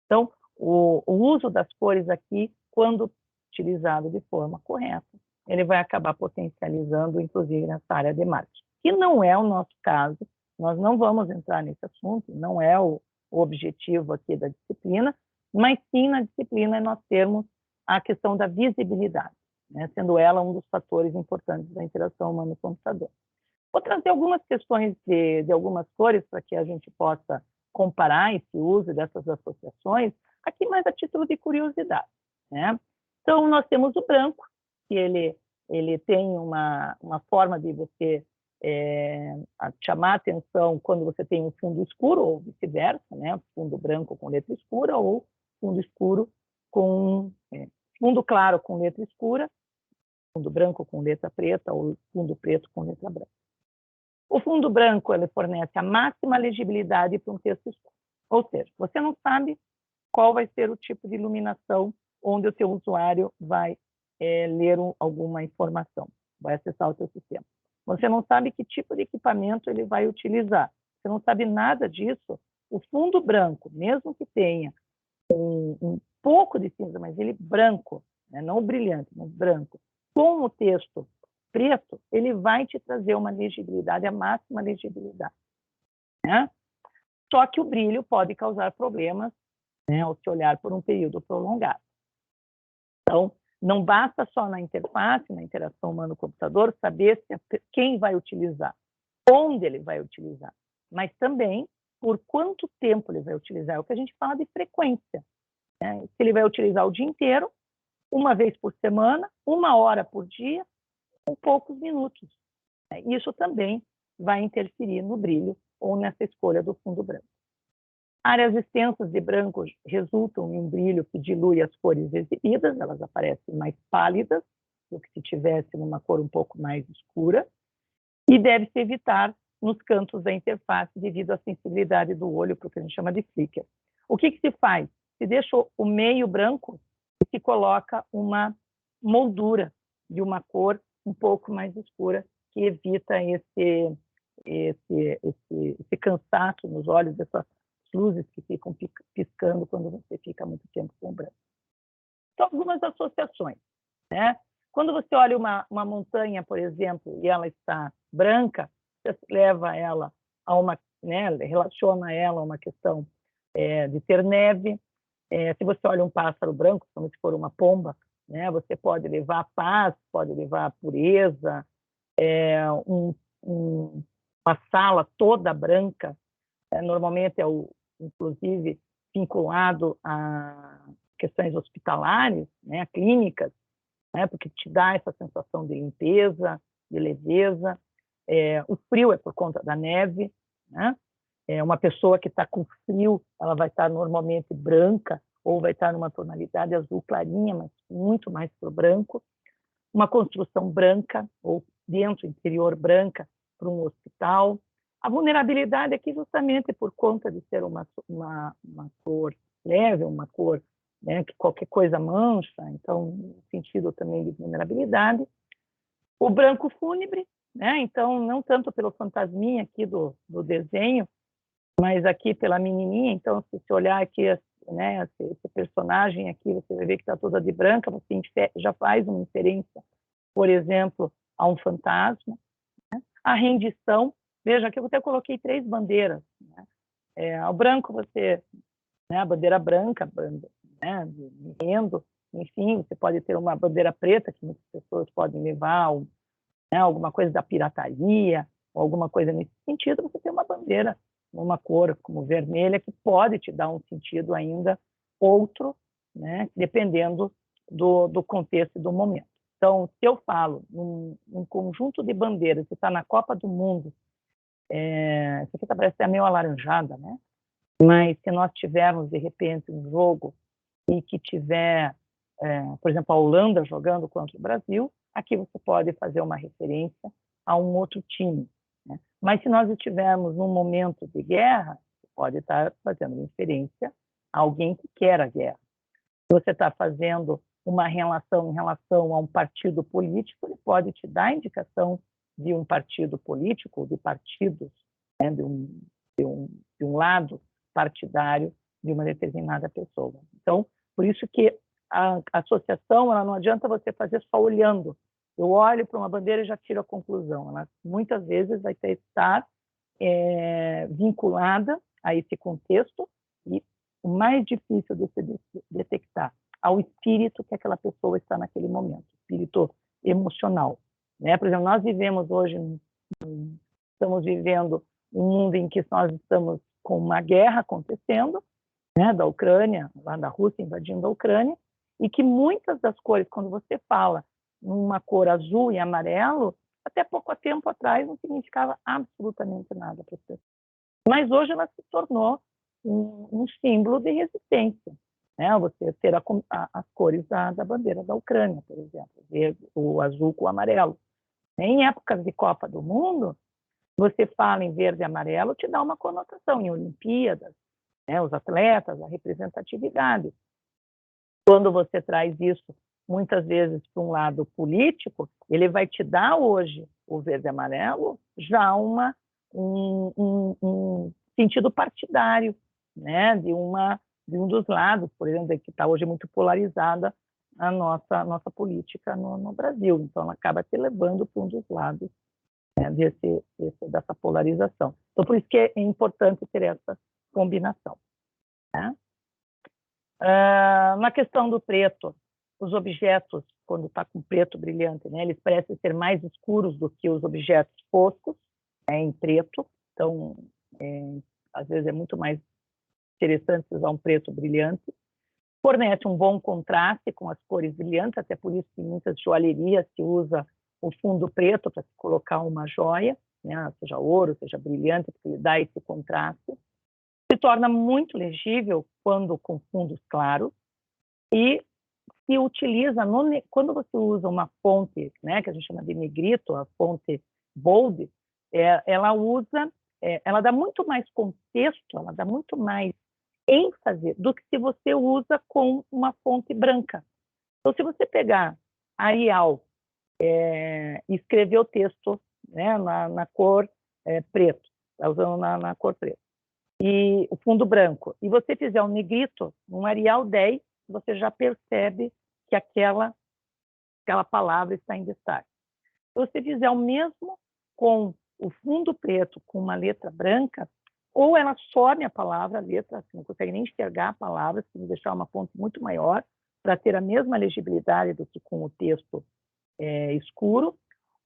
S1: Então, o uso das cores aqui, quando utilizado de forma correta, ele vai acabar potencializando, inclusive, nessa área de marketing. Que não é o nosso caso, nós não vamos entrar nesse assunto, não é o objetivo aqui da disciplina, mas sim na disciplina nós temos a questão da visibilidade, né, sendo ela um dos fatores importantes da interação humano-computador. Vou trazer algumas questões de algumas cores para que a gente possa comparar esse uso dessas associações, aqui mais a título de curiosidade. Né? Então, nós temos o branco, que ele tem uma forma de você chamar a atenção quando você tem um fundo escuro, ou vice-versa, né? Fundo branco com letra escura, ou fundo escuro com fundo claro com letra escura, fundo branco com letra preta, ou fundo preto com letra branca. O fundo branco ele fornece a máxima legibilidade para um texto escuro. Ou seja, você não sabe qual vai ser o tipo de iluminação onde o teu usuário vai ler alguma informação, vai acessar o teu sistema. Você não sabe que tipo de equipamento ele vai utilizar. Você não sabe nada disso. O fundo branco, mesmo que tenha um pouco de cinza, mas ele branco, né? Não brilhante, mas branco, com o texto preto, ele vai te trazer uma legibilidade, a máxima legibilidade. Né? Só que o brilho pode causar problemas, né, ao se olhar por um período prolongado. Então, não basta só na interface, na interação humano-computador, saber quem vai utilizar, onde ele vai utilizar, mas também por quanto tempo ele vai utilizar. É o que a gente fala de frequência. Né? Se ele vai utilizar o dia inteiro, uma vez por semana, 1 hora por dia, com poucos minutos. Isso também vai interferir no brilho ou nessa escolha do fundo branco. Áreas extensas de branco resultam em um brilho que dilui as cores exibidas, elas aparecem mais pálidas do que se tivesse numa cor um pouco mais escura, e deve-se evitar nos cantos da interface devido à sensibilidade do olho, para o que a gente chama de flicker. O que se faz? Se deixa o meio branco e se coloca uma moldura de uma cor um pouco mais escura, que evita esse cansaço nos olhos, dessas luzes que ficam piscando quando você fica muito tempo com o branco. Então, algumas associações. Né? Quando você olha uma montanha, por exemplo, e ela está branca, você leva ela a uma, né, relaciona ela a uma questão de ter neve. Se você olha um pássaro branco, como se for uma pomba, né, você pode levar paz, pode levar pureza, uma sala toda branca, normalmente inclusive vinculado a questões hospitalares, né, clínicas, né, porque te dá essa sensação de limpeza, de leveza. O frio é por conta da neve, né? Uma pessoa que está com frio, ela vai estar normalmente branca ou vai estar numa tonalidade azul clarinha, mas muito mais para o branco. uma construção branca, ou dentro, interior branca, para um hospital. A vulnerabilidade aqui justamente por conta de ser uma cor leve, uma cor, né, que qualquer coisa mancha, então, no sentido também de vulnerabilidade. O branco fúnebre, né, então, não tanto pelo fantasminha aqui do desenho, mas aqui pela menininha. Então, se você olhar aqui, né, esse personagem aqui, você vai ver que está toda de branca, você já faz uma inferência, por exemplo, a um fantasma. Né? A rendição, veja, aqui eu até coloquei 3 bandeiras. Né? Ao branco, você, né, a bandeira branca, né, de rendo, enfim, você pode ter uma bandeira preta, que muitas pessoas podem levar, ou, né, alguma coisa da pirataria, ou alguma coisa nesse sentido. Você tem uma bandeira, uma cor como vermelha, que pode te dar um sentido ainda outro, né, dependendo do contexto e do momento. Então, se eu falo num conjunto de bandeiras que está na Copa do Mundo, isso aqui parece até meio alaranjada, né? Mas se nós tivermos, de repente, um jogo e que tiver, por exemplo, a Holanda jogando contra o Brasil, aqui você pode fazer uma referência a um outro time. Né? Mas se nós estivermos num momento de guerra, você pode estar fazendo referência a alguém que quer a guerra. Se você está fazendo uma relação em relação a um partido político, ele pode te dar indicação de um partido político, de partidos, né, de um lado partidário de uma determinada pessoa. Então, por isso que a associação, ela não adianta você fazer só olhando. Eu olho para uma bandeira e já tiro a conclusão. Ela muitas vezes vai ter que estar vinculada a esse contexto, e o mais difícil de se detectar ao espírito que aquela pessoa está naquele momento, espírito emocional. Né? Por exemplo, nós vivemos hoje, estamos vivendo um mundo em que nós estamos com uma guerra acontecendo, né, da Ucrânia, lá da Rússia invadindo a Ucrânia, e que muitas das cores, quando você fala numa cor azul e amarelo, até pouco tempo atrás não significava absolutamente nada para as pessoas. Mas hoje ela se tornou um símbolo de resistência. Né? Você ter as cores da bandeira da Ucrânia, por exemplo, o azul com o amarelo. Em épocas de Copa do Mundo, você fala em verde e amarelo, te dá uma conotação em Olimpíadas, né? Os atletas, a representatividade. Quando você traz isso, muitas vezes, para um lado político, ele vai te dar hoje, o verde e amarelo, já um sentido partidário, né? de um dos lados, por exemplo, que está hoje muito polarizada a nossa política no Brasil. Então, ela acaba te levando para um dos lados, né, dessa polarização. Então, por isso que é importante ter essa combinação. Né? Na questão do preto, os objetos, quando está com preto brilhante, né, eles parecem ser mais escuros do que os objetos foscos, né, em preto. Então, às vezes é muito mais interessante usar um preto brilhante. Fornece um bom contraste com as cores brilhantes, até por isso que em muitas joalherias se usa o fundo preto para se colocar uma joia, né, seja ouro, seja brilhante, porque ele dá esse contraste. Se torna muito legível quando com fundos claros e se utiliza, quando você usa uma fonte, né, que a gente chama de negrito, a fonte bold, ela dá muito mais contexto, ela dá muito mais ênfase do que se você usa com uma fonte branca. Então, se você pegar Arial e escrever o texto, né, na cor preto, está usando na cor preta, e o fundo branco, e você fizer um negrito, um Arial 10, você já percebe que aquela palavra está em destaque. Se você fizer o mesmo com o fundo preto, com uma letra branca, ou ela some a palavra, a letra, você não consegue nem enxergar a palavra, você tem que deixar uma fonte muito maior para ter a mesma legibilidade do que com o texto escuro,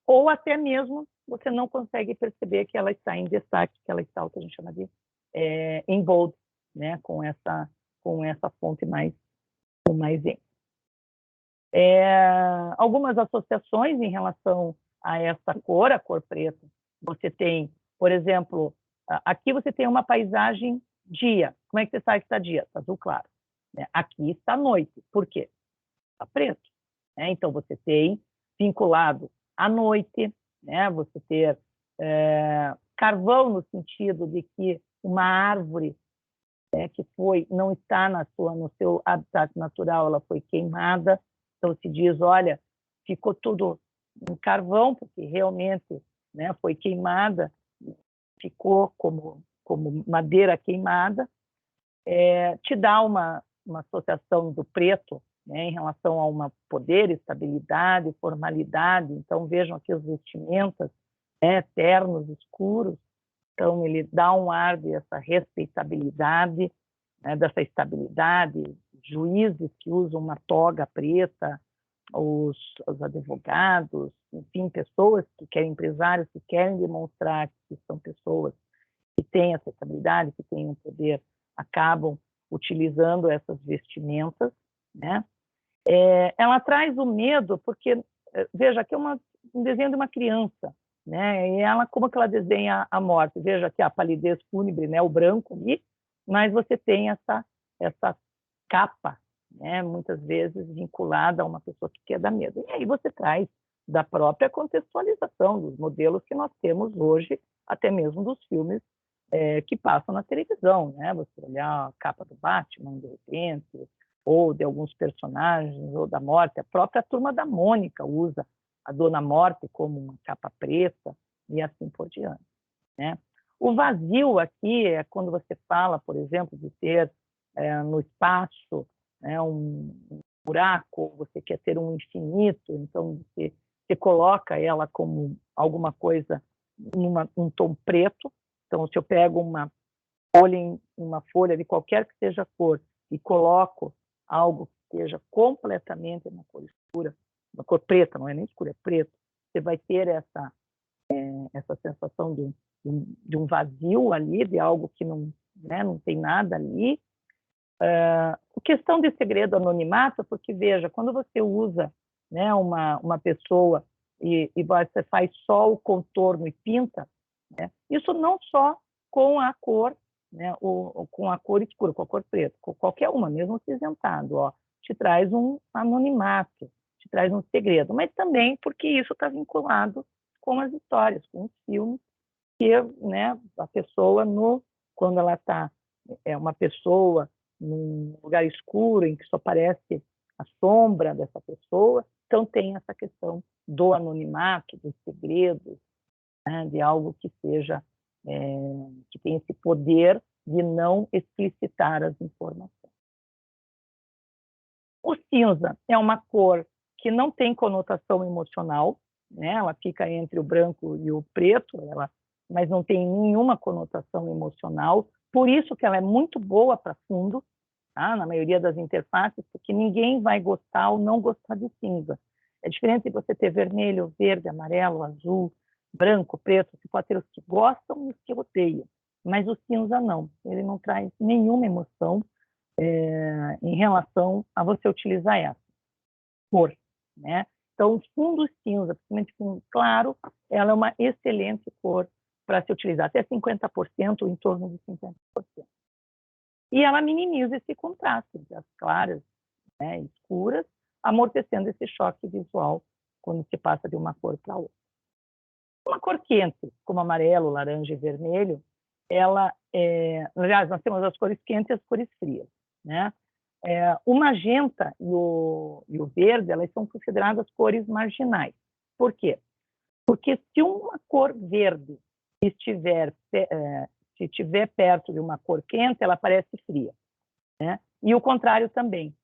S1: ou até mesmo você não consegue perceber que ela está em destaque, que ela está o que a gente chama de em bold, né, com essa fonte com mais ênfase. Algumas associações em relação a essa cor, a cor preta. Você tem, por exemplo, aqui você tem uma paisagem dia. Como é que você sabe que está dia? Está azul claro. Aqui está noite. Por quê? Está preto. Então, você tem vinculado à noite, né? Você ter carvão no sentido de que uma árvore que não está no seu habitat natural, ela foi queimada, então se diz, olha, ficou tudo em carvão, porque realmente, né, foi queimada, ficou como madeira queimada, te dá uma associação do preto, né, em relação a uma poder, estabilidade, formalidade. Então vejam aqui os vestimentas, né, ternos escuros, então ele dá um ar dessa respeitabilidade, né, dessa estabilidade. Juízes que usam uma toga preta, os advogados, enfim, pessoas que querem, empresários que querem demonstrar que são pessoas que têm essa estabilidade, que têm um poder, acabam utilizando essas vestimentas, né? Ela traz o medo, porque, veja, aqui é um desenho de uma criança, né? E ela, como que ela desenha a morte? Veja aqui a palidez fúnebre, né? O branco ali, mas você tem essa capa, né? Muitas vezes vinculada a uma pessoa que quer dar medo. E aí você traz da própria contextualização dos modelos que nós temos hoje, até mesmo dos filmes que passam na televisão, né? Você olhar a capa do Batman, de repente, ou de alguns personagens, ou da Morte. A própria Turma da Mônica usa a Dona Morte como uma capa preta, e assim por diante, né? O vazio aqui é quando você fala, por exemplo, de ter no espaço, né, um buraco, você quer ter um infinito, então você coloca ela como alguma coisa um tom preto. Então, se eu pego uma folha de qualquer que seja a cor e coloco algo que seja completamente uma cor escura, uma cor preta, não é nem escura, é preto, você vai ter essa sensação de um vazio ali, de algo que não tem nada ali. A questão de segredo anonimato, porque, veja, quando você usa, né, uma pessoa e você faz só o contorno e pinta, né, isso não só com a cor, né, com a cor escura, com a cor preta, com qualquer uma, mesmo cinzentado, ó, te traz um anonimato, te traz um segredo, mas também porque isso está vinculado com as histórias, com os filmes, que, né, a pessoa, quando ela está, uma pessoa num lugar escuro, em que só aparece a sombra dessa pessoa, então tem essa questão do anonimato, dos segredos, né, de algo que seja, que tem esse poder de não explicitar as informações. O cinza é uma cor que não tem conotação emocional, né? Ela fica entre o branco e o preto, mas não tem nenhuma conotação emocional, por isso que ela é muito boa para fundo, tá? Na maioria das interfaces, porque ninguém vai gostar ou não gostar de cinza. É diferente de você ter vermelho, verde, amarelo, azul, branco, preto, você pode ter os que gostam e os que odeiam, mas o cinza não, ele não traz nenhuma emoção em relação a você utilizar essa cor, né? Então, o fundo cinza, principalmente fundo claro, ela é uma excelente cor para se utilizar, até 50%, em torno de 50%. E ela minimiza esse contraste entre as claras, né, escuras, amortecendo esse choque visual quando se passa de uma cor para outra. Uma cor quente, como amarelo, laranja e vermelho, aliás, nós temos as cores quentes e as cores frias, né? O magenta e o verde, elas são consideradas cores marginais. Por quê? Porque se uma cor verde estiver perto de uma cor quente, ela parece fria, né? E o contrário também.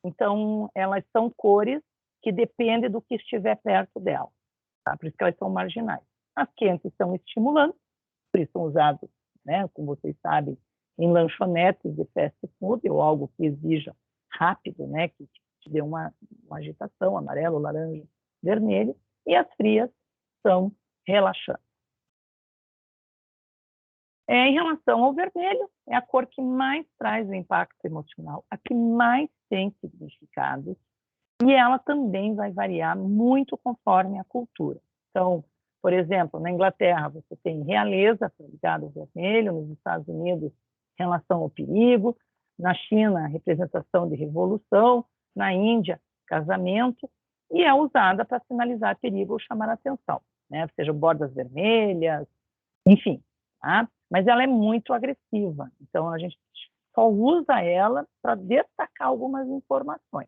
S1: Então, elas são cores que dependem do que estiver perto dela, tá? Por isso que elas são marginais. As quentes são estimulantes, por isso são usadas, né, como vocês sabem, em lanchonetes de fast food, ou algo que exija rápido, né, que te dê uma agitação, amarelo, laranja, vermelho, e as frias são relaxantes. Em relação ao vermelho, é a cor que mais traz o impacto emocional, a que mais tem significados, e ela também vai variar muito conforme a cultura. Então, por exemplo, na Inglaterra, você tem realeza ligada ao vermelho, nos Estados Unidos, relação ao perigo, na China, representação de revolução, na Índia, casamento, e é usada para sinalizar perigo ou chamar atenção, né? Seja bordas vermelhas, enfim, tá? Mas ela é muito agressiva, então a gente só usa ela para destacar algumas informações.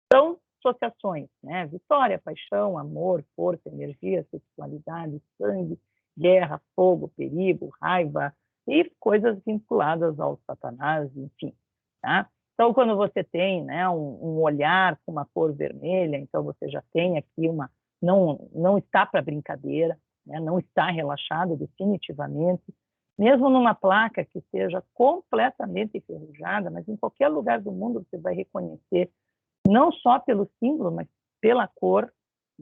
S1: Então, associações, né? Vitória, paixão, amor, força, energia, sexualidade, sangue, guerra, fogo, perigo, raiva e coisas vinculadas ao Satanás, enfim, tá? Então, quando você tem, né, um olhar com uma cor vermelha, então você já tem aqui uma... Não está para brincadeira, né? Não está relaxado definitivamente. Mesmo numa placa que seja completamente enferrujada, mas em qualquer lugar do mundo você vai reconhecer, não só pelo símbolo, mas pela cor,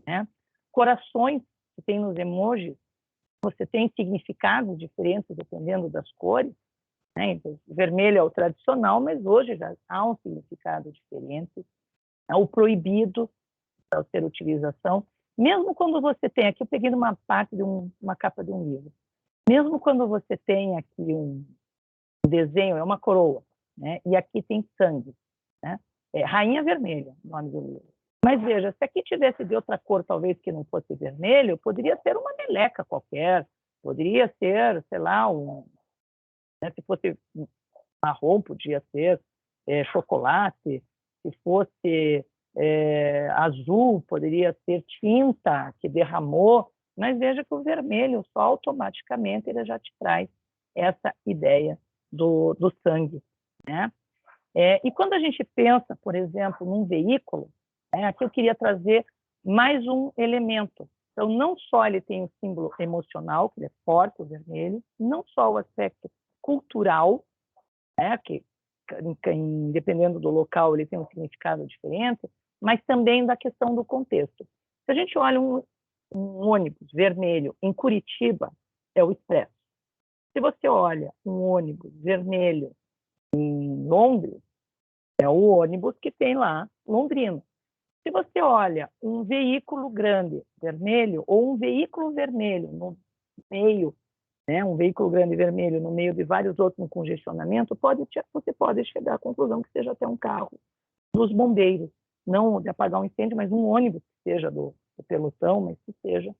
S1: né? Corações que tem nos emojis, você tem significados diferentes dependendo das cores, né? Então, o vermelho é o tradicional, mas hoje já há um significado diferente. O proibido para ser utilização, mesmo quando você tem, aqui eu peguei uma parte de uma capa de um livro, mesmo quando você tem aqui um desenho, é uma coroa, né? E aqui tem sangue, né? É Rainha Vermelha, o nome do livro. Mas veja, se aqui tivesse de outra cor, talvez que não fosse vermelho, poderia ser uma meleca qualquer, poderia ser, sei lá, né? Se fosse marrom, podia ser chocolate, se fosse azul, poderia ser tinta que derramou, mas veja que o vermelho, só automaticamente, ele já te traz essa ideia do sangue, né? E quando a gente pensa, por exemplo, num veículo, aqui eu queria trazer mais um elemento. Então, não só ele tem o símbolo emocional, que ele é forte, o vermelho, não só o aspecto cultural, que, dependendo do local, ele tem um significado diferente, mas também da questão do contexto. Se a gente olha um ônibus vermelho em Curitiba, é o Expresso. Se você olha um ônibus vermelho em Londres, é o ônibus que tem lá Londrina. Se você olha um veículo grande vermelho ou um veículo vermelho no meio, né, um veículo grande vermelho no meio de vários outros no congestionamento, você pode chegar à conclusão que seja até um carro dos bombeiros, não de apagar um incêndio, mas um ônibus que seja do pelotão, mas que seja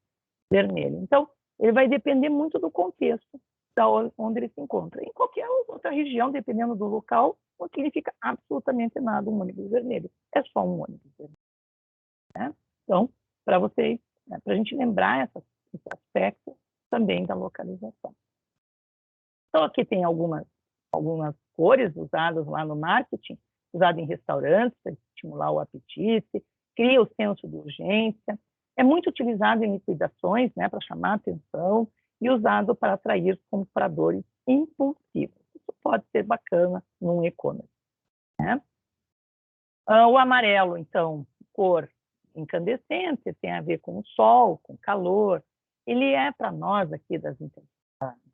S1: vermelho. Então, ele vai depender muito do contexto da onde ele se encontra. Em qualquer outra região, dependendo do local, não significa absolutamente nada um ônibus vermelho. É só um ônibus vermelho. Né? Então, para vocês, para a gente lembrar esse aspecto também da localização. Então, aqui tem algumas cores usadas lá no marketing, usado em restaurantes para estimular o apetite, cria o senso de urgência, é muito utilizado em liquidações, né, para chamar a atenção, e usado para atrair compradores impulsivos. Isso pode ser bacana num e-commerce. Né? O amarelo, então, cor incandescente, tem a ver com o sol, com calor. Ele é, para nós aqui da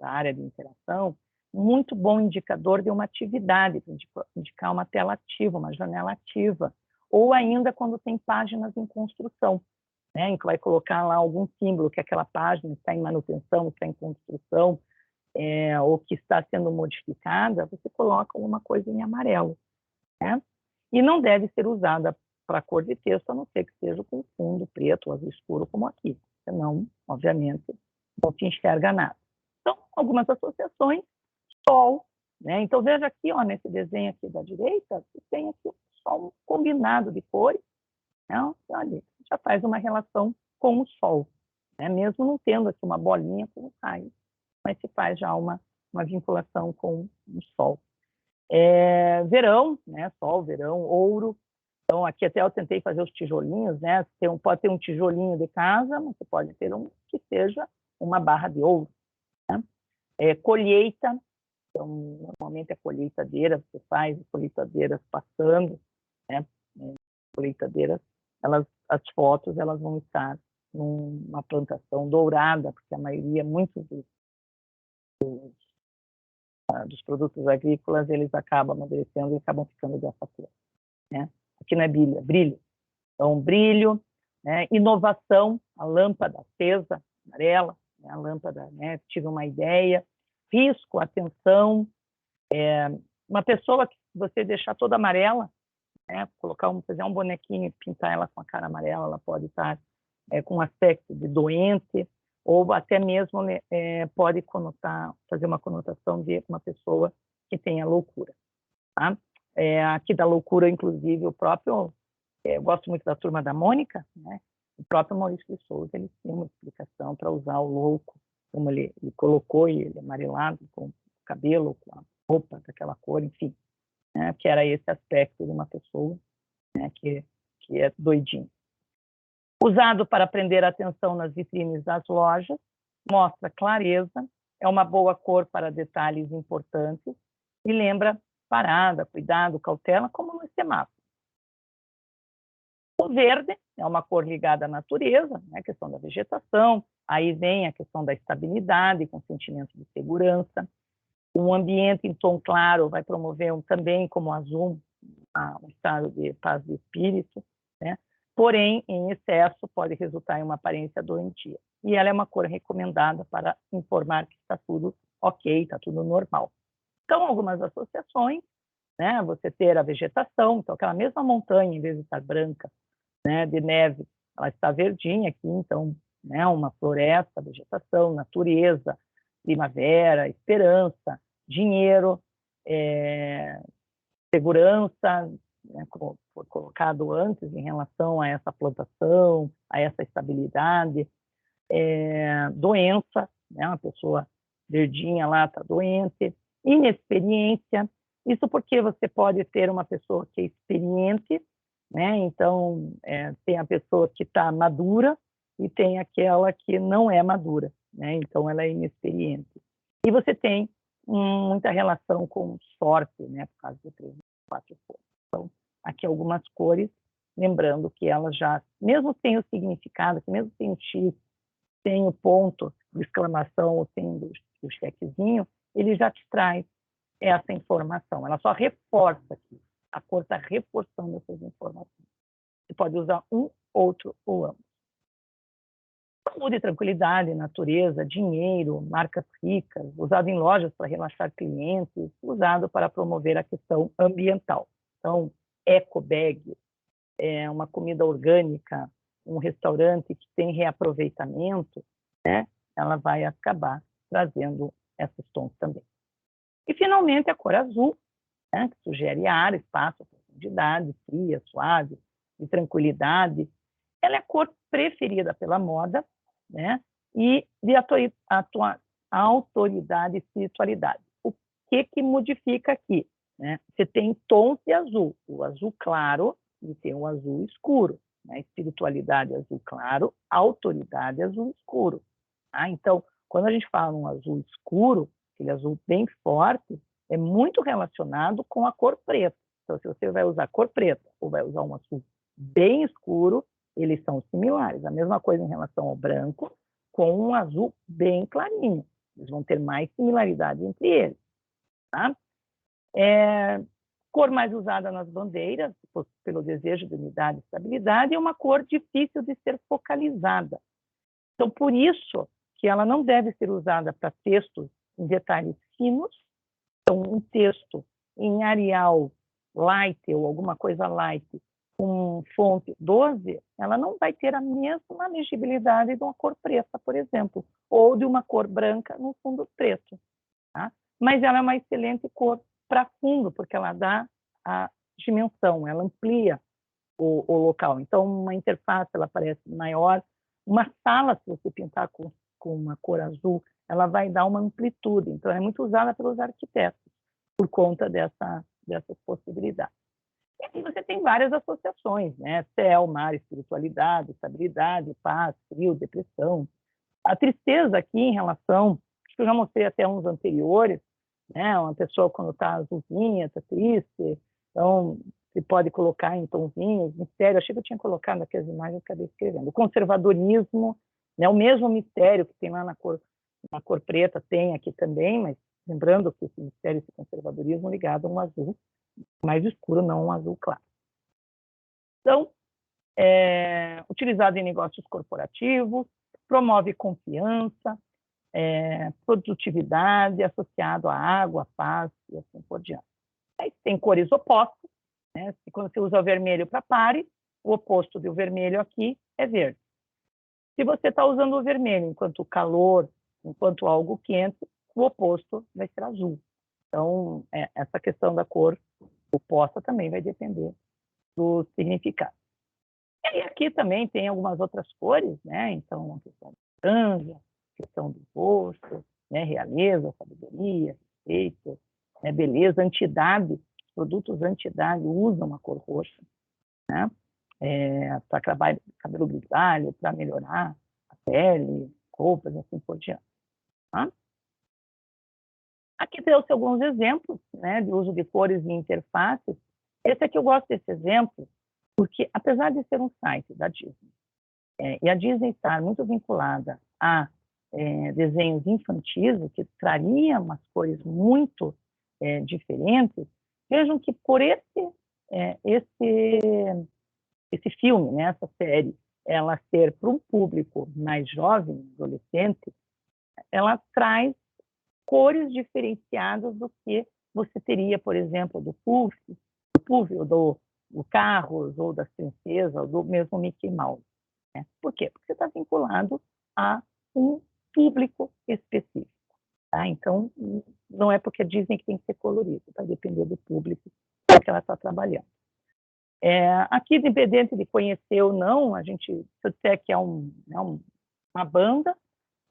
S1: área de interação, muito bom indicador de uma atividade, para indicar uma tela ativa, uma janela ativa, ou ainda quando tem páginas em construção, né, em que vai colocar lá algum símbolo que aquela página está em manutenção, está em construção, ou que está sendo modificada, você coloca alguma coisa em amarelo. Né? E não deve ser usada para cor de texto, a não ser que seja com fundo preto ou azul escuro, como aqui. Senão, obviamente, não se enxerga nada. Então, algumas associações, sol, né? Então, veja aqui, ó, nesse desenho aqui da direita, você tem aqui só um combinado de cores, né? Olha, já faz uma relação com o sol, né? Mesmo não tendo aqui uma bolinha com o raio, mas se faz já uma vinculação com o sol. Verão, né? Sol, verão, ouro. Então, aqui até eu tentei fazer os tijolinhos, né? Pode ter um tijolinho de casa, mas você pode ter um que seja uma barra de ouro. Né? Colheita, então, normalmente a colheitadeira, você faz colheitadeiras passando, né? Colheitadeiras, as fotos, elas vão estar numa plantação dourada, porque a maioria, muitos dos produtos agrícolas, eles acabam amadurecendo e acabam ficando dessa cor. Né? Aqui não é brilho. Então, brilho, né? Inovação, a lâmpada acesa, amarela, né? A lâmpada, né? Tive uma ideia. Risco, atenção. Uma pessoa que você deixar toda amarela, né? Fazer um bonequinho e pintar ela com a cara amarela, ela pode estar com um aspecto de doente, ou até mesmo pode fazer uma conotação de uma pessoa que tenha loucura. Tá? Aqui da loucura, inclusive, eu gosto muito da Turma da Mônica, né? O próprio Maurício de Souza, ele tem uma explicação para usar o louco, como ele colocou, e ele amarelado, com o cabelo, com a roupa daquela cor, enfim, né? Que era esse aspecto de uma pessoa, né? que é doidinho. Usado para prender a atenção nas vitrines das lojas, mostra clareza, é uma boa cor para detalhes importantes e lembra parada, cuidado, cautela, como no semáforo. O verde é uma cor ligada à natureza, né, a questão da vegetação, aí vem a questão da estabilidade, com sentimento de segurança. Um ambiente em tom claro vai promover também, como o azul, um estado de paz de espírito, né? Porém, em excesso, pode resultar em uma aparência doentia. E ela é uma cor recomendada para informar que está tudo ok, está tudo normal. Então, algumas associações, né? Você ter a vegetação, então aquela mesma montanha, em vez de estar branca, né, de neve, ela está verdinha aqui, então, né, uma floresta, vegetação, natureza, primavera, esperança, dinheiro, segurança, né, como foi colocado antes em relação a essa plantação, a essa estabilidade, doença, né, uma pessoa verdinha lá está doente, inexperiência, isso porque você pode ter uma pessoa que é experiente, né, então tem a pessoa que está madura e tem aquela que não é madura, né, então ela é inexperiente. E você tem muita relação com sorte, né, por causa do 3 e 4 cores. Então, aqui algumas cores, lembrando que elas já, mesmo sem o significado, mesmo sem o X, sem o ponto de exclamação ou sem o chequezinho, ele já te traz essa informação. Ela só reforça aqui. A cor está reforçando essas informações. Você pode usar um, outro ou ambos. Saúde, tranquilidade, natureza, dinheiro, marcas ricas, usado em lojas para relaxar clientes, usado para promover a questão ambiental. Então, eco bag, uma comida orgânica, um restaurante que tem reaproveitamento, né? Ela vai acabar trazendo esses tons também. E, finalmente, a cor azul, né? Que sugere ar, espaço, profundidade, fria, suave, de tranquilidade. Ela é a cor preferida pela moda, né? E de autoridade e espiritualidade. O que modifica aqui? Né? Você tem tons de azul, o azul claro e tem o azul escuro. Né? Espiritualidade azul claro, autoridade azul escuro. Tá? Então, quando a gente fala um azul escuro, aquele azul bem forte, é muito relacionado com a cor preta. Então, se você vai usar cor preta ou vai usar um azul bem escuro, eles são similares. A mesma coisa em relação ao branco, com um azul bem clarinho. Eles vão ter mais similaridade entre eles. Tá? Cor mais usada nas bandeiras, pelo desejo de unidade e estabilidade, é uma cor difícil de ser focalizada. Então, por isso que ela não deve ser usada para textos em detalhes finos. Então, um texto em Arial light ou alguma coisa light com fonte 12, ela não vai ter a mesma legibilidade de uma cor preta, por exemplo, ou de uma cor branca no fundo preto. Tá? Mas ela é uma excelente cor para fundo, porque ela dá a dimensão, ela amplia o local. Então, uma interface ela parece maior. Uma sala, se você pintar com uma cor azul, ela vai dar uma amplitude. Então, é muito usada pelos arquitetos, por conta dessas possibilidades. E aí você tem várias associações, né? Céu, mar, espiritualidade, estabilidade, paz, frio, depressão. A tristeza aqui em relação, acho que eu já mostrei até uns anteriores, né? Uma pessoa quando está azulzinha, está triste, então se pode colocar em tonzinhos, mistério. Achei que eu tinha colocado aqui as imagens que acabei escrevendo. O conservadorismo, né? O mesmo mistério que tem lá na cor preta, tem aqui também, mas lembrando que esse mistério, esse conservadorismo ligado a um azul mais escuro, não um azul claro. Então, utilizado em negócios corporativos, promove confiança, produtividade, associado à água, à paz e assim por diante. Aí tem cores opostas, né? Quando você usa o vermelho para pare, o oposto do vermelho aqui é verde. Se você está usando o vermelho enquanto calor, enquanto algo quente, o oposto vai ser azul. Então, essa questão da cor oposta também vai depender do significado. E aí aqui também tem algumas outras cores, né? Então, a questão da laranja, a questão do rosto, né? Realeza, sabedoria, respeito, né? Beleza, antidade. Produtos antidade usam a cor roxa, né? Para cabelo grisalho, para melhorar a pele, roupas, assim por diante. Tá? Aqui trouxe alguns exemplos, né, de uso de cores e interfaces. Esse aqui eu gosto desse exemplo, porque apesar de ser um site da Disney, e a Disney estar muito vinculada a desenhos infantis, o que traria umas cores muito diferentes, vejam que por esse filme, né, essa série, ela ser para um público mais jovem, adolescente, ela traz cores diferenciadas do que você teria, por exemplo, do Puff, ou do Carros, ou das princesas, ou do mesmo Mickey Mouse. Né? Por quê? Porque você está vinculado a um público específico. Tá? Então, não é porque a Disney que tem que ser colorido, vai depender do público que ela está trabalhando. Aqui, independente de conhecer ou não, se eu disser que é uma banda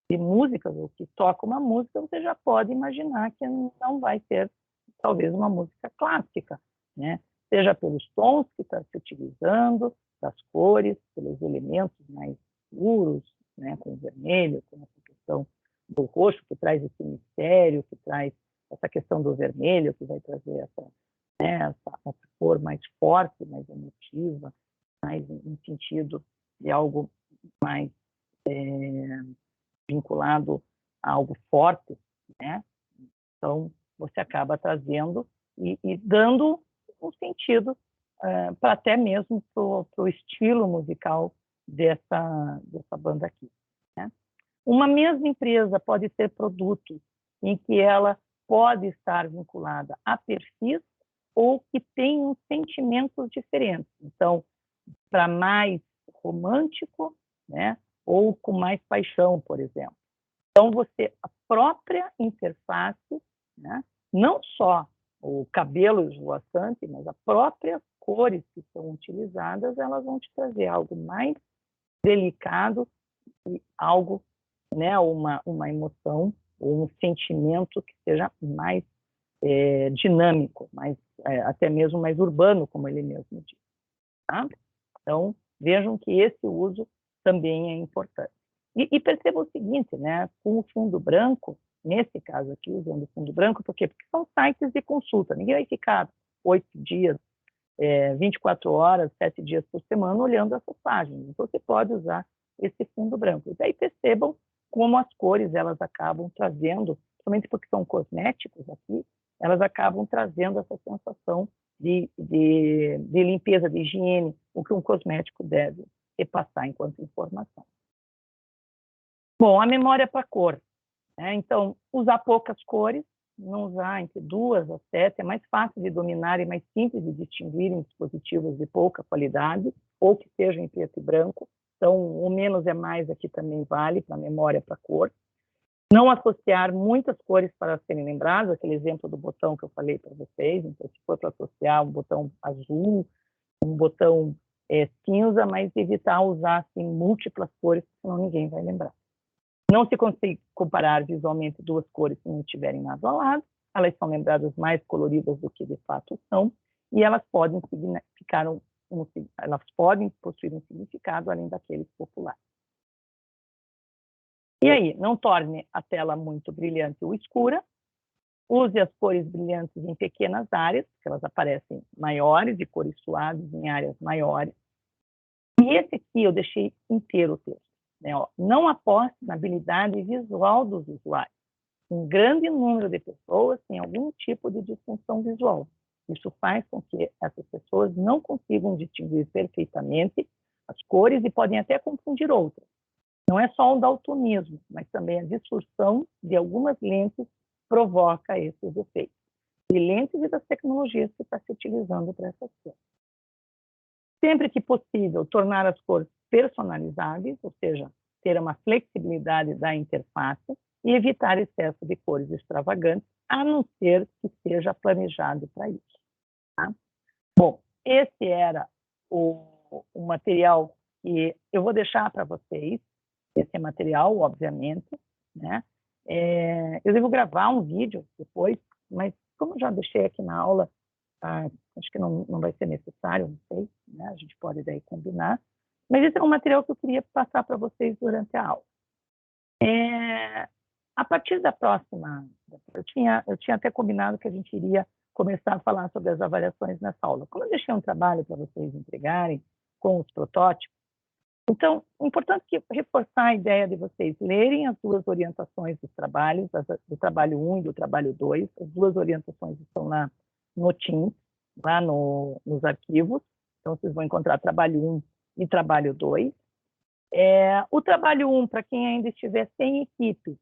S1: de músicas, ou que toca uma música, você já pode imaginar que não vai ser, talvez, uma música clássica, né? Seja pelos tons que está se utilizando, das cores, pelos elementos mais escuros, né? Com o vermelho, com essa questão do roxo, que traz esse mistério, que traz essa questão do vermelho, que vai trazer essa cor mais forte, mais emotiva, mais no sentido de algo mais vinculado a algo forte, né? Então, você acaba trazendo e dando um sentido para até mesmo para o estilo musical dessa banda aqui. Né? Uma mesma empresa pode ter produtos em que ela pode estar vinculada a perfis ou que tenham sentimentos diferentes. Então, para mais romântico, né? Ou com mais paixão, por exemplo. Então, a própria interface, né? Não só o cabelo esvoaçante, mas as próprias cores que são utilizadas, elas vão te trazer algo mais delicado e algo, né? Uma emoção ou um sentimento que seja mais dinâmico, até mesmo mais urbano, como ele mesmo diz. Tá? Então, vejam que esse uso também é importante. E perceba o seguinte, né? Com o fundo branco, nesse caso aqui, usando o fundo branco, por quê? Porque são sites de consulta. Ninguém vai ficar 8 dias, 24 horas, 7 dias por semana olhando essas páginas. Então, você pode usar esse fundo branco. E daí percebam como as cores elas acabam trazendo, somente porque são cosméticos aqui, elas acabam trazendo essa sensação de limpeza, de higiene, o que um cosmético deve repassar enquanto informação. Bom, a memória para cor. Né? Então, usar poucas cores, não usar entre 2 a 7, é mais fácil de dominar e mais simples de distinguir em dispositivos de pouca qualidade, ou que sejam em preto e branco. Então, o menos é mais aqui também vale para a memória para cor. Não associar muitas cores para serem lembradas, aquele exemplo do botão que eu falei para vocês. Então, se for para associar um botão azul, um botão cinza, mas evitar usar assim, múltiplas cores, senão ninguém vai lembrar. Não se consegue comparar visualmente 2 cores se não estiverem lado a lado. Elas são lembradas mais coloridas do que de fato são, e elas podem possuir um significado além daqueles populares. E aí, não torne a tela muito brilhante ou escura. Use as cores brilhantes em pequenas áreas, porque elas aparecem maiores, de cores suaves em áreas maiores. E esse aqui eu deixei inteiro o texto. Né? Não aposte na habilidade visual dos usuários. Um grande número de pessoas tem algum tipo de disfunção visual. Isso faz com que essas pessoas não consigam distinguir perfeitamente as cores e podem até confundir outras. Não é só o daltonismo, mas também a distorção de algumas lentes provoca esses efeitos. lentes e das tecnologias que está se utilizando para essas cores. Sempre que possível, tornar as cores personalizáveis, ou seja, ter uma flexibilidade da interface e evitar excesso de cores extravagantes, a não ser que seja planejado para isso. Tá? Bom, esse era o material que eu vou deixar para vocês, esse material, obviamente, né? Eu devo gravar um vídeo depois, mas como eu já deixei aqui na aula, acho que não vai ser necessário, não sei, né? A gente pode daí combinar. Mas esse é um material que eu queria passar para vocês durante a aula. A partir da próxima, eu tinha até combinado que a gente iria começar a falar sobre as avaliações nessa aula. Como eu deixei um trabalho para vocês entregarem com os protótipos, então, é importante reforçar a ideia de vocês lerem as duas orientações dos trabalhos, do trabalho 1 e do trabalho 2. As duas orientações estão lá no Teams, lá nos arquivos. Então, vocês vão encontrar trabalho 1 e trabalho 2. O trabalho 1, para quem ainda estiver sem equipe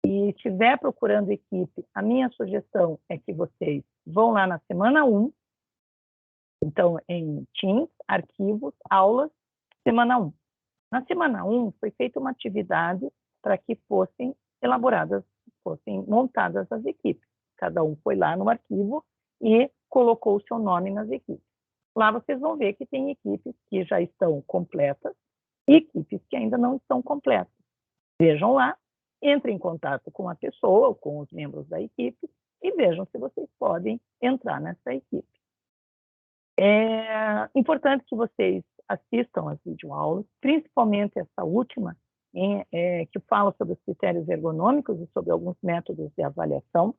S1: e estiver procurando equipe, a minha sugestão é que vocês vão lá na semana 1, então, em Teams, arquivos, aulas, semana 1. Na semana 1, foi feita uma atividade para que fossem elaboradas, fossem montadas as equipes. Cada um foi lá no arquivo e colocou o seu nome nas equipes. Lá vocês vão ver que tem equipes que já estão completas e equipes que ainda não estão completas. Vejam lá, entrem em contato com a pessoa ou com os membros da equipe e vejam se vocês podem entrar nessa equipe. É importante que vocês assistam às videoaulas, principalmente essa última, que fala sobre os critérios ergonômicos e sobre alguns métodos de avaliação.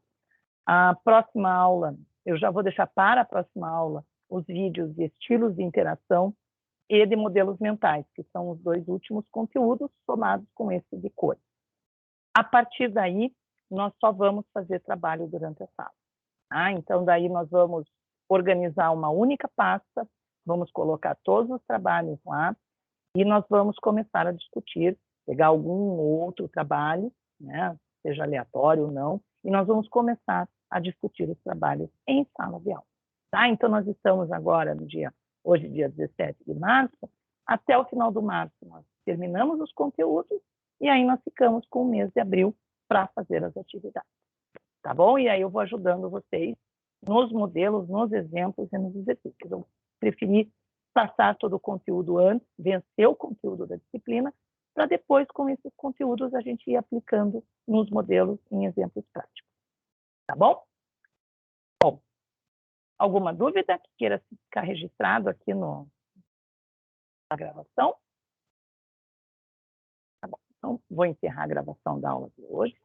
S1: A próxima aula, eu já vou deixar para a próxima aula os vídeos de estilos de interação e de modelos mentais, que são os dois últimos conteúdos somados com esse de cores. A partir daí, nós só vamos fazer trabalho durante a aula. Então, daí nós vamos organizar uma única pasta, vamos colocar todos os trabalhos lá e nós vamos começar a discutir, pegar algum outro trabalho, né, seja aleatório ou não, e nós vamos começar a discutir os trabalhos em sala de aula. Tá? Então, nós estamos agora hoje, dia 17 de março, até o final do março nós terminamos os conteúdos e aí nós ficamos com o mês de abril para fazer as atividades. Tá bom? E aí eu vou ajudando vocês nos modelos, nos exemplos e nos exercícios. Eu preferi passar todo o conteúdo antes, vencer o conteúdo da disciplina, para depois, com esses conteúdos, a gente ir aplicando nos modelos em exemplos práticos. Tá bom? Bom, alguma dúvida que queira ficar registrado aqui na gravação? Tá bom, então vou encerrar a gravação da aula de hoje.